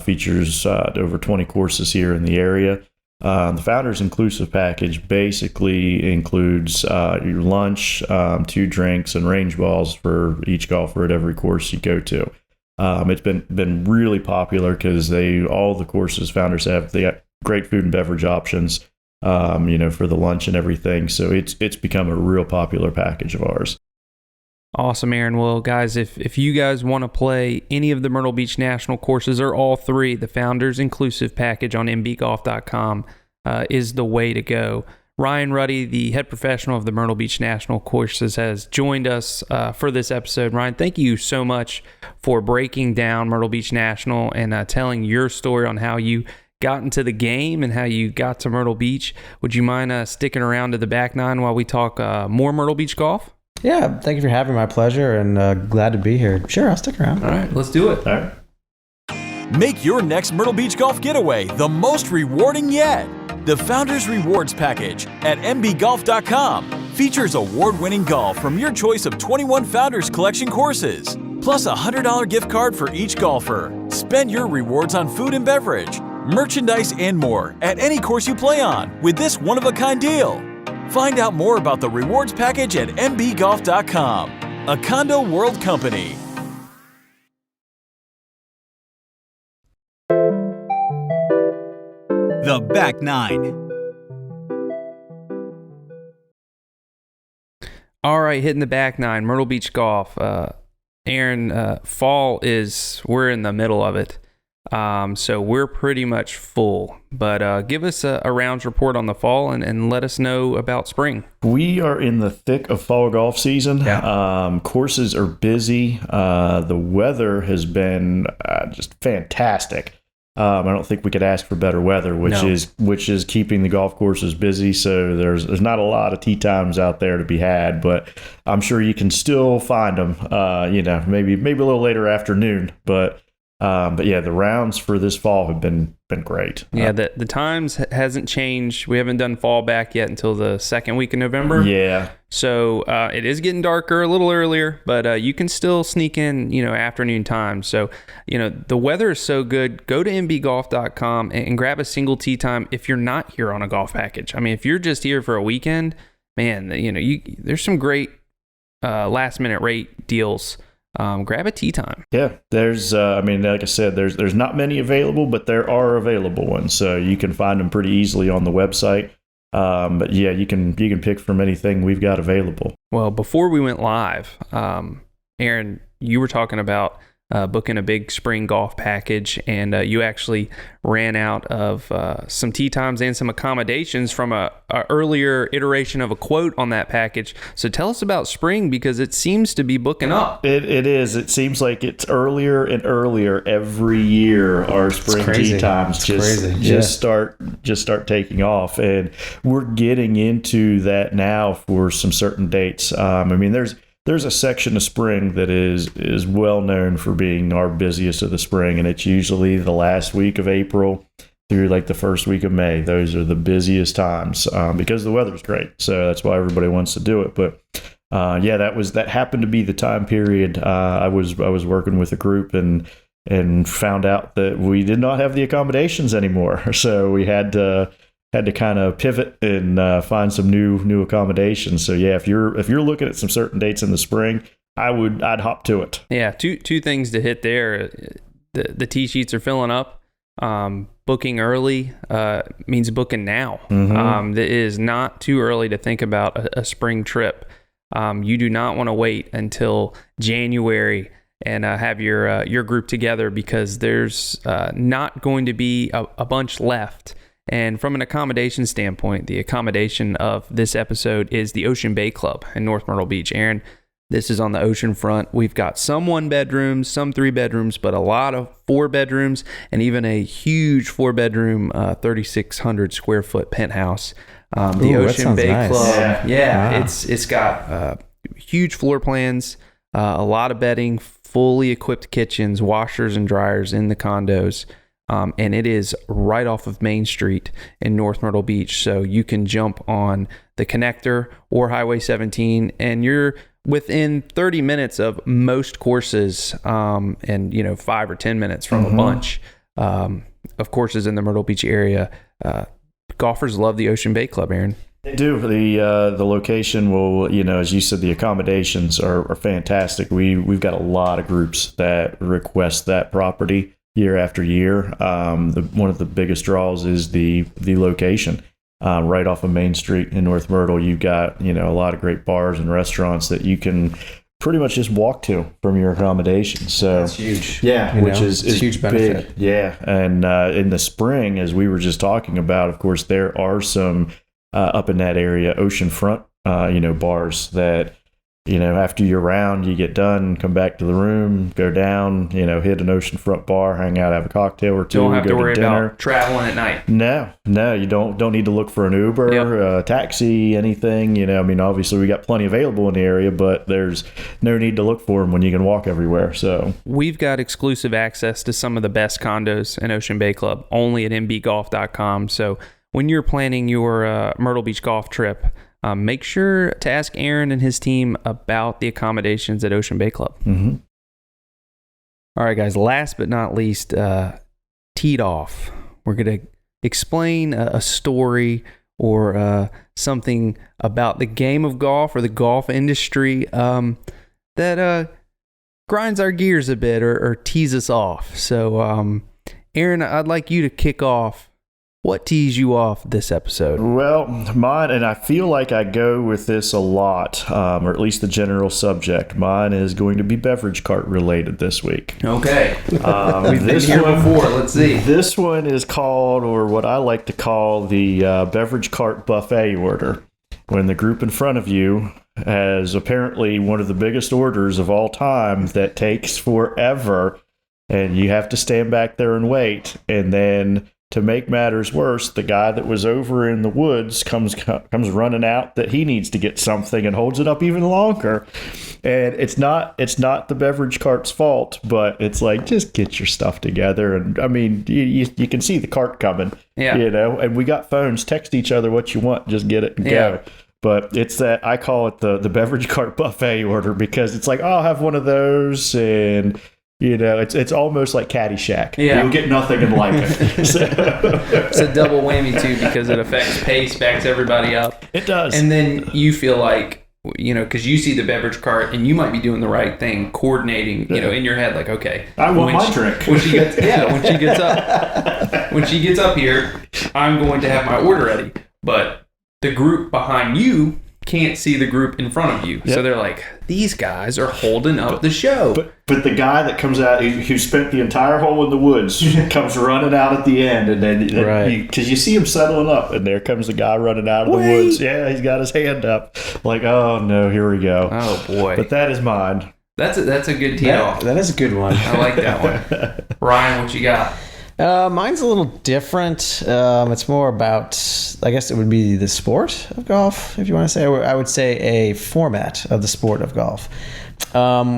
features over 20 courses here in the area. The Founders Inclusive Package basically includes your lunch, 2 drinks, and range balls for each golfer at every course you go to. It's been really popular because all the courses Founders have, they got great food and beverage options, for the lunch and everything. So it's become a real popular package of ours. Awesome, Aaron. Well, guys, if you guys want to play any of the Myrtle Beach National courses or all 3, the Founders Inclusive Package on mbgolf.com is the way to go. Ryan Ruddy, the head professional of the Myrtle Beach National courses, has joined us for this episode. Ryan, thank you so much for breaking down Myrtle Beach National and telling your story on how you got into the game and how you got to Myrtle Beach. Would you mind sticking around to the back 9 while we talk more Myrtle Beach golf? Yeah, thank you for having me. My pleasure, and glad to be here. Sure, I'll stick around. All right, let's do it. All right. Make your next Myrtle Beach golf getaway the most rewarding yet. The Founders Rewards Package at mbgolf.com features award-winning golf from your choice of 21 Founders Collection courses, plus a $100 gift card for each golfer. Spend your rewards on food and beverage, merchandise, and more at any course you play on with this one-of-a-kind deal. Find out more about the rewards package at mbgolf.com. A Condo World company. The Back Nine. All right, hitting the back 9, Myrtle Beach golf. Aaron, fall we're in the middle of it. So we're pretty much full, but give us a rounds report on the fall and let us know about spring. We are in the thick of fall golf season. Yeah. Courses are busy. The weather has been just fantastic I don't think we could ask for better weather, which is keeping the golf courses busy. So there's not a lot of tee times out there to be had, but I'm sure you can still find them. Maybe a little later afternoon, but yeah, the rounds for this fall have been great. Yeah, the times hasn't changed. We haven't done fall back yet until the second week of November. Yeah. So it is getting darker a little earlier, but you can still sneak in, afternoon time. So, the weather is so good. Go to mbgolf.com and grab a single tee time if you're not here on a golf package. I mean, if you're just here for a weekend, man, there's some great last minute rate deals. Grab a tee time. Yeah, there's, like I said, there's not many available, but there are available ones. So you can find them pretty easily on the website. But yeah, you can pick from anything we've got available. Well, before we went live, Aaron, you were talking about booking a big spring golf package, and you actually ran out of some tee times and some accommodations from a earlier iteration of a quote on that package. So tell us about spring, because it seems to be booking up. It is. It seems like it's earlier and earlier every year. Our spring tee times just start taking off, and we're getting into that now for some certain dates. There's a section of spring that is well known for being our busiest of the spring, and it's usually the last week of April through like the first week of May. Those are the busiest times because the weather's great, so that's why everybody wants to do it. But that happened to be the time period. I was working with a group and found out that we did not have the accommodations anymore, so we had to kind of pivot and find some new accommodations. So yeah, if you're looking at some certain dates in the spring, I'd hop to it. Yeah, two things to hit there. The tee sheets are filling up. Booking early means booking now. Mm-hmm. It is not too early to think about a spring trip. You do not want to wait until January and have your group together, because there's not going to be a bunch left. And from an accommodation standpoint, the accommodation of this episode is the Ocean Bay Club in North Myrtle Beach. Aaron, this is on the ocean front. We've got some 1 bedrooms, some 3 bedrooms, but a lot of 4 bedrooms, and even a huge 4-bedroom, 3,600 square foot penthouse. The Ocean Bay nice. Club, yeah, Wow. it's got huge floor plans, a lot of bedding, fully equipped kitchens, washers and dryers in the condos. And it is right off of Main Street in North Myrtle Beach. So you can jump on the connector or Highway 17, and you're within 30 minutes of most courses, and 5 or 10 minutes from a bunch of courses in the Myrtle Beach area. Golfers love the Ocean Bay Club, Aaron. They do. The location will, as you said, the accommodations are fantastic. We've got a lot of groups that request that property year after year. One of the biggest draws is the location. Right off of Main Street in North Myrtle, you've got a lot of great bars and restaurants that you can pretty much just walk to from your accommodation. So That's huge. Yeah, which is a huge benefit. Big. Yeah, and in the spring, as we were just talking about, of course, there are some up in that area oceanfront, bars that. After your round, you get done, come back to the room, go down, hit an oceanfront bar, hang out, have a cocktail or two, Don't have go to worry dinner. about traveling at night. No, you don't need to look for an Uber, taxi, anything. Obviously we got plenty available in the area, but there's no need to look for them when you can walk everywhere. So we've got exclusive access to some of the best condos in Ocean Bay Club, only at mbgolf.com. So when you're planning your Myrtle Beach golf trip, make sure to ask Aaron and his team about the accommodations at Ocean Bay Club. Mm-hmm. All right, guys, last but not least, teed off. We're going to explain a story or something about the game of golf or the golf industry that grinds our gears a bit or tees us off. So, Aaron, I'd like you to kick off. What tees you off this episode? Well, mine, and I feel like I go with this a lot, or at least the general subject. Mine is going to be beverage cart related this week. Okay. We've been here before. Let's see. This one is called, or what I like to call, the beverage cart buffet order. When the group in front of you has apparently one of the biggest orders of all time that takes forever. and you have to stand back there and wait. And then to make matters worse, the guy that was over in the woods comes running out that he needs to get something and holds it up even longer. And it's not the beverage cart's fault, but it's like, just get your stuff together. And I mean, you can see the cart coming, and we got phones, text each other what you want, just get it and go. But it's that, I call it the beverage cart buffet order, because it's like, oh, I'll have one of those, and it's almost like Caddyshack. Yeah. You'll get nothing and like it. So. It's a double whammy too, because it affects pace, backs everybody up. It does. And then you feel like, because you see the beverage cart and you might be doing the right thing, coordinating, in your head, like, okay, I want my drink. When she gets up here, I'm going to have my order ready. But the group behind you can't see the group in front of you. Yep. So they're like, these guys are holding up the show. But the guy that comes out, who spent the entire hole in the woods, comes running out at the end, and then because you see him settling up, and there comes the guy running out of the woods. Yeah, he's got his hand up, like, oh no, here we go. Oh boy! But that is mine. That's a good tee off. That is a good one. I like that one. Ryan, what you got? Mine's a little different. It's more about, I guess it would be the sport of golf, if you want to say. I would say a format of the sport of golf,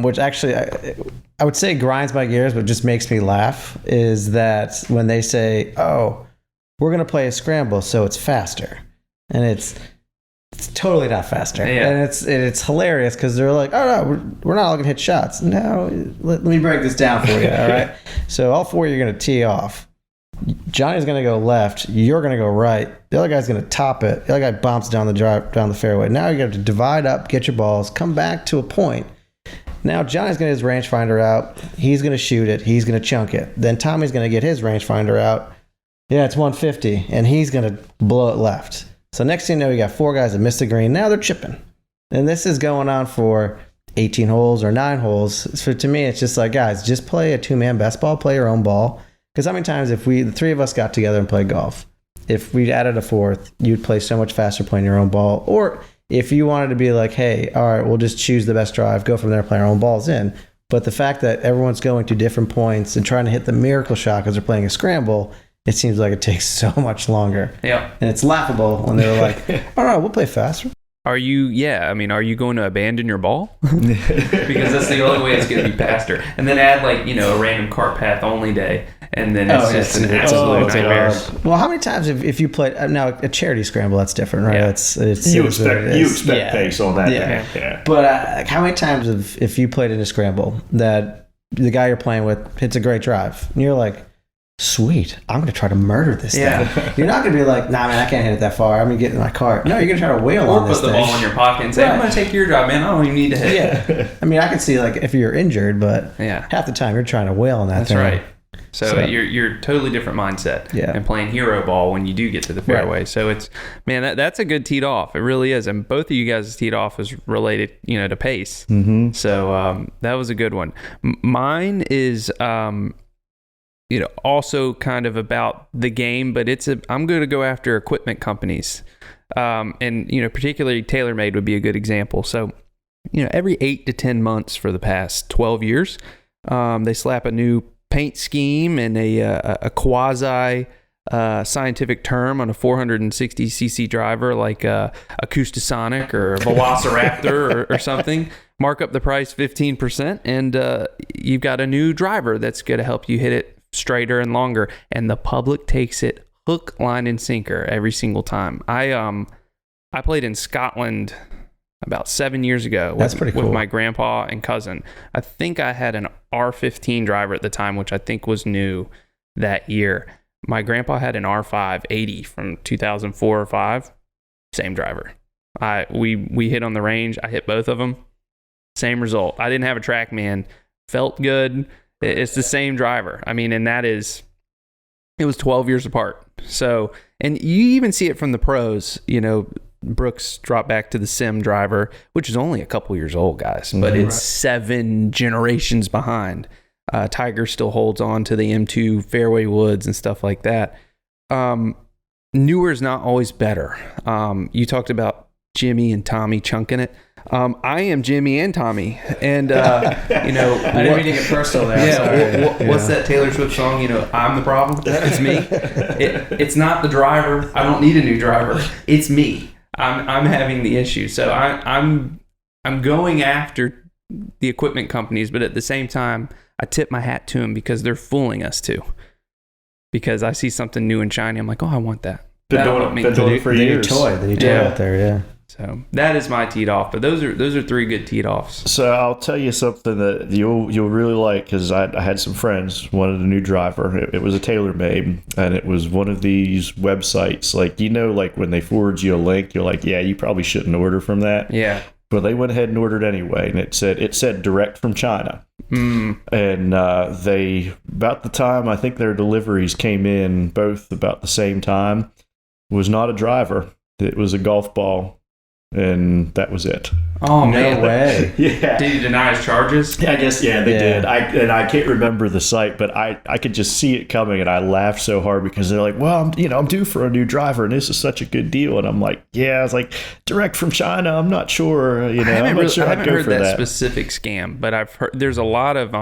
which actually I would say grinds my gears, but just makes me laugh, is that when they say, oh, we're going to play a scramble, so it's faster. And it's totally not faster. Yeah. And it's hilarious, because they're like, oh, no, we're not all going to hit shots. No, let me break this down for you, all right? So all four of you are going to tee off. Johnny's going to go left. You're going to go right. The other guy's going to top it. The other guy bumps down the fairway. Now you have to divide up, get your balls, come back to a point. Now Johnny's going to get his rangefinder out. He's going to shoot it. He's going to chunk it. Then Tommy's going to get his rangefinder out. Yeah, it's 150, and he's going to blow it left. So next thing you know, you got four guys that missed the green. Now they're chipping. And this is going on for 18 holes or 9 holes. So to me, it's just like, guys, just play a two-man best ball, play your own ball. Because how many times if the three of us got together and played golf, if we added a fourth, you'd play so much faster playing your own ball. Or if you wanted to be like, hey, all right, we'll just choose the best drive, go from there, play our own balls in. But the fact that everyone's going to different points and trying to hit the miracle shot because they're playing a scramble, it seems like it takes so much longer. Yeah. And it's laughable when they're like, all right, we'll play faster. Are you going to abandon your ball? Because that's the only way it's going to be faster. And then add a random cart path only day. And then it's just an absolute nightmare. Well, how many times if you played, now a charity scramble, that's different, right? Yeah. It's you expect pace on that. Yeah. But how many times if you played in a scramble that the guy you're playing with hits a great drive and you're like, sweet, I'm going to try to murder this thing. You're not going to be like, nah, man, I can't hit it that far. I'm going to get in my cart. No, you're going to try to wail on this thing. Or put the ball in your pocket and say, I'm going to take your drive, man. I don't even need to hit it. Yeah. I mean, I can see if you're injured, but half the time you're trying to wail on that thing. That's right. So you're totally different mindset and playing hero ball when you do get to the fairway. Right. So it's, man, that's a good teed off. It really is. And both of you guys' teed off is related, to pace. Mm-hmm. So that was a good one. Mine is, also kind of about the game, but I'm going to go after equipment companies. And, particularly TaylorMade would be a good example. So, every 8 to 10 months for the past 12 years, they slap a new paint scheme and a quasi scientific term on a 460cc driver like Acoustasonic or Velociraptor or something. Mark up the price 15%, and you've got a new driver that's going to help you hit it straighter and longer, and the public takes it hook, line, and sinker every single time. I played in Scotland about 7 years ago. That's pretty cool. With my grandpa and cousin. I think I had an R15 driver at the time, which I think was new that year. My grandpa had an R5 80 from 2004 or 5. Same driver. We hit on the range. I hit both of them. Same result. I didn't have a TrackMan. Felt good. It's the same driver. I mean, and it was 12 years apart. So, and you even see it from the pros, Brooks dropped back to the Sim driver, which is only a couple years old, guys, but it's 7 generations behind. Tiger still holds on to the M2 fairway woods and stuff like that. Newer is not always better. You talked about Jimmy and Tommy chunking it. I am Jimmy and Tommy, and I didn't mean to get personal there. Yeah, what's that Taylor Swift song? I'm the problem. It's me. It's not the driver. I don't need a new driver. It's me. I'm having the issue. So I'm going after the equipment companies, but at the same time, I tip my hat to them because they're fooling us too. Because I see something new and shiny, I'm like, oh, I want that. Been doing it for years. The new toy out there, yeah. So that is my teed off, but those are 3 good teed offs. So I'll tell you something that you'll really like, because I had some friends wanted a new driver. It was a TaylorMade, and it was one of these websites, like like when they forward you a link, you're like, yeah, you probably shouldn't order from that. Yeah. But they went ahead and ordered anyway, and it said direct from China. And they, about the time I think their deliveries came in, both about the same time, was not a driver. It was a golf ball, and that was it. Oh, man. No way. Yeah. Did he deny his charges? I guess, yeah, they did. I can't remember the site, but I could just see it coming, and I laughed so hard because they're like, well, I'm due for a new driver, and this is such a good deal. And I'm like, yeah, I was like, direct from China. I'm not sure, I haven't heard for that specific scam, but I've heard there's a lot of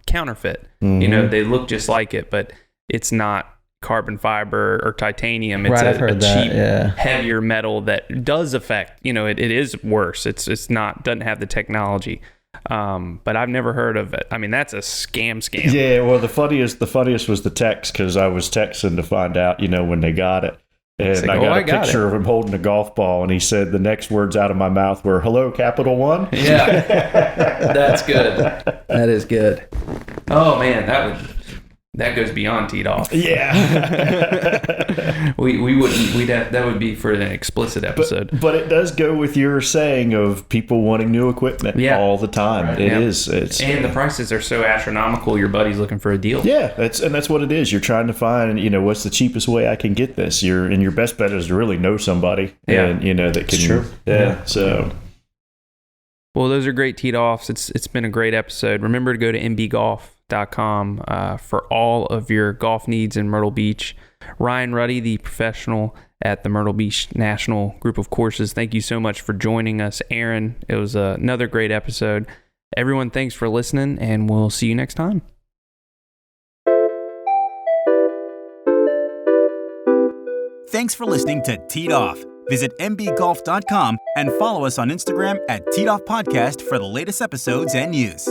counterfeit. Mm-hmm. They look just like it, but it's not carbon fiber or titanium. It's I've heard that, cheap, heavier metal that does affect, it is worse. It's not, doesn't have the technology. But I've never heard of it. I mean, that's a scam. Yeah, well, the funniest was the text, because I was texting to find out, when they got it. And I got a picture of him holding a golf ball, and he said the next words out of my mouth were, hello, Capital One. Yeah, that's good. That is good. Oh, man, that goes beyond teed off. Yeah. That would be for an explicit episode. But it does go with your saying of people wanting new equipment all the time. Right. It is. And the prices are so astronomical, your buddy's looking for a deal. Yeah, that's what it is. You're trying to find, what's the cheapest way I can get this. Your best bet is to really know somebody. Yeah. And, that can. It's true. Yeah. So. Well, those are great teed offs. It's been a great episode. Remember to go to mbgolf.com for all of your golf needs in Myrtle Beach. Ryan Ruddy, the professional at the Myrtle Beach National group of courses, thank you so much for joining us. Aaron, it was another great episode. Everyone, thanks for listening, and we'll see you next time. Thanks for listening to Teed Off. Visit mbgolf.com and follow us on Instagram at Teed Off Podcast for the latest episodes and news.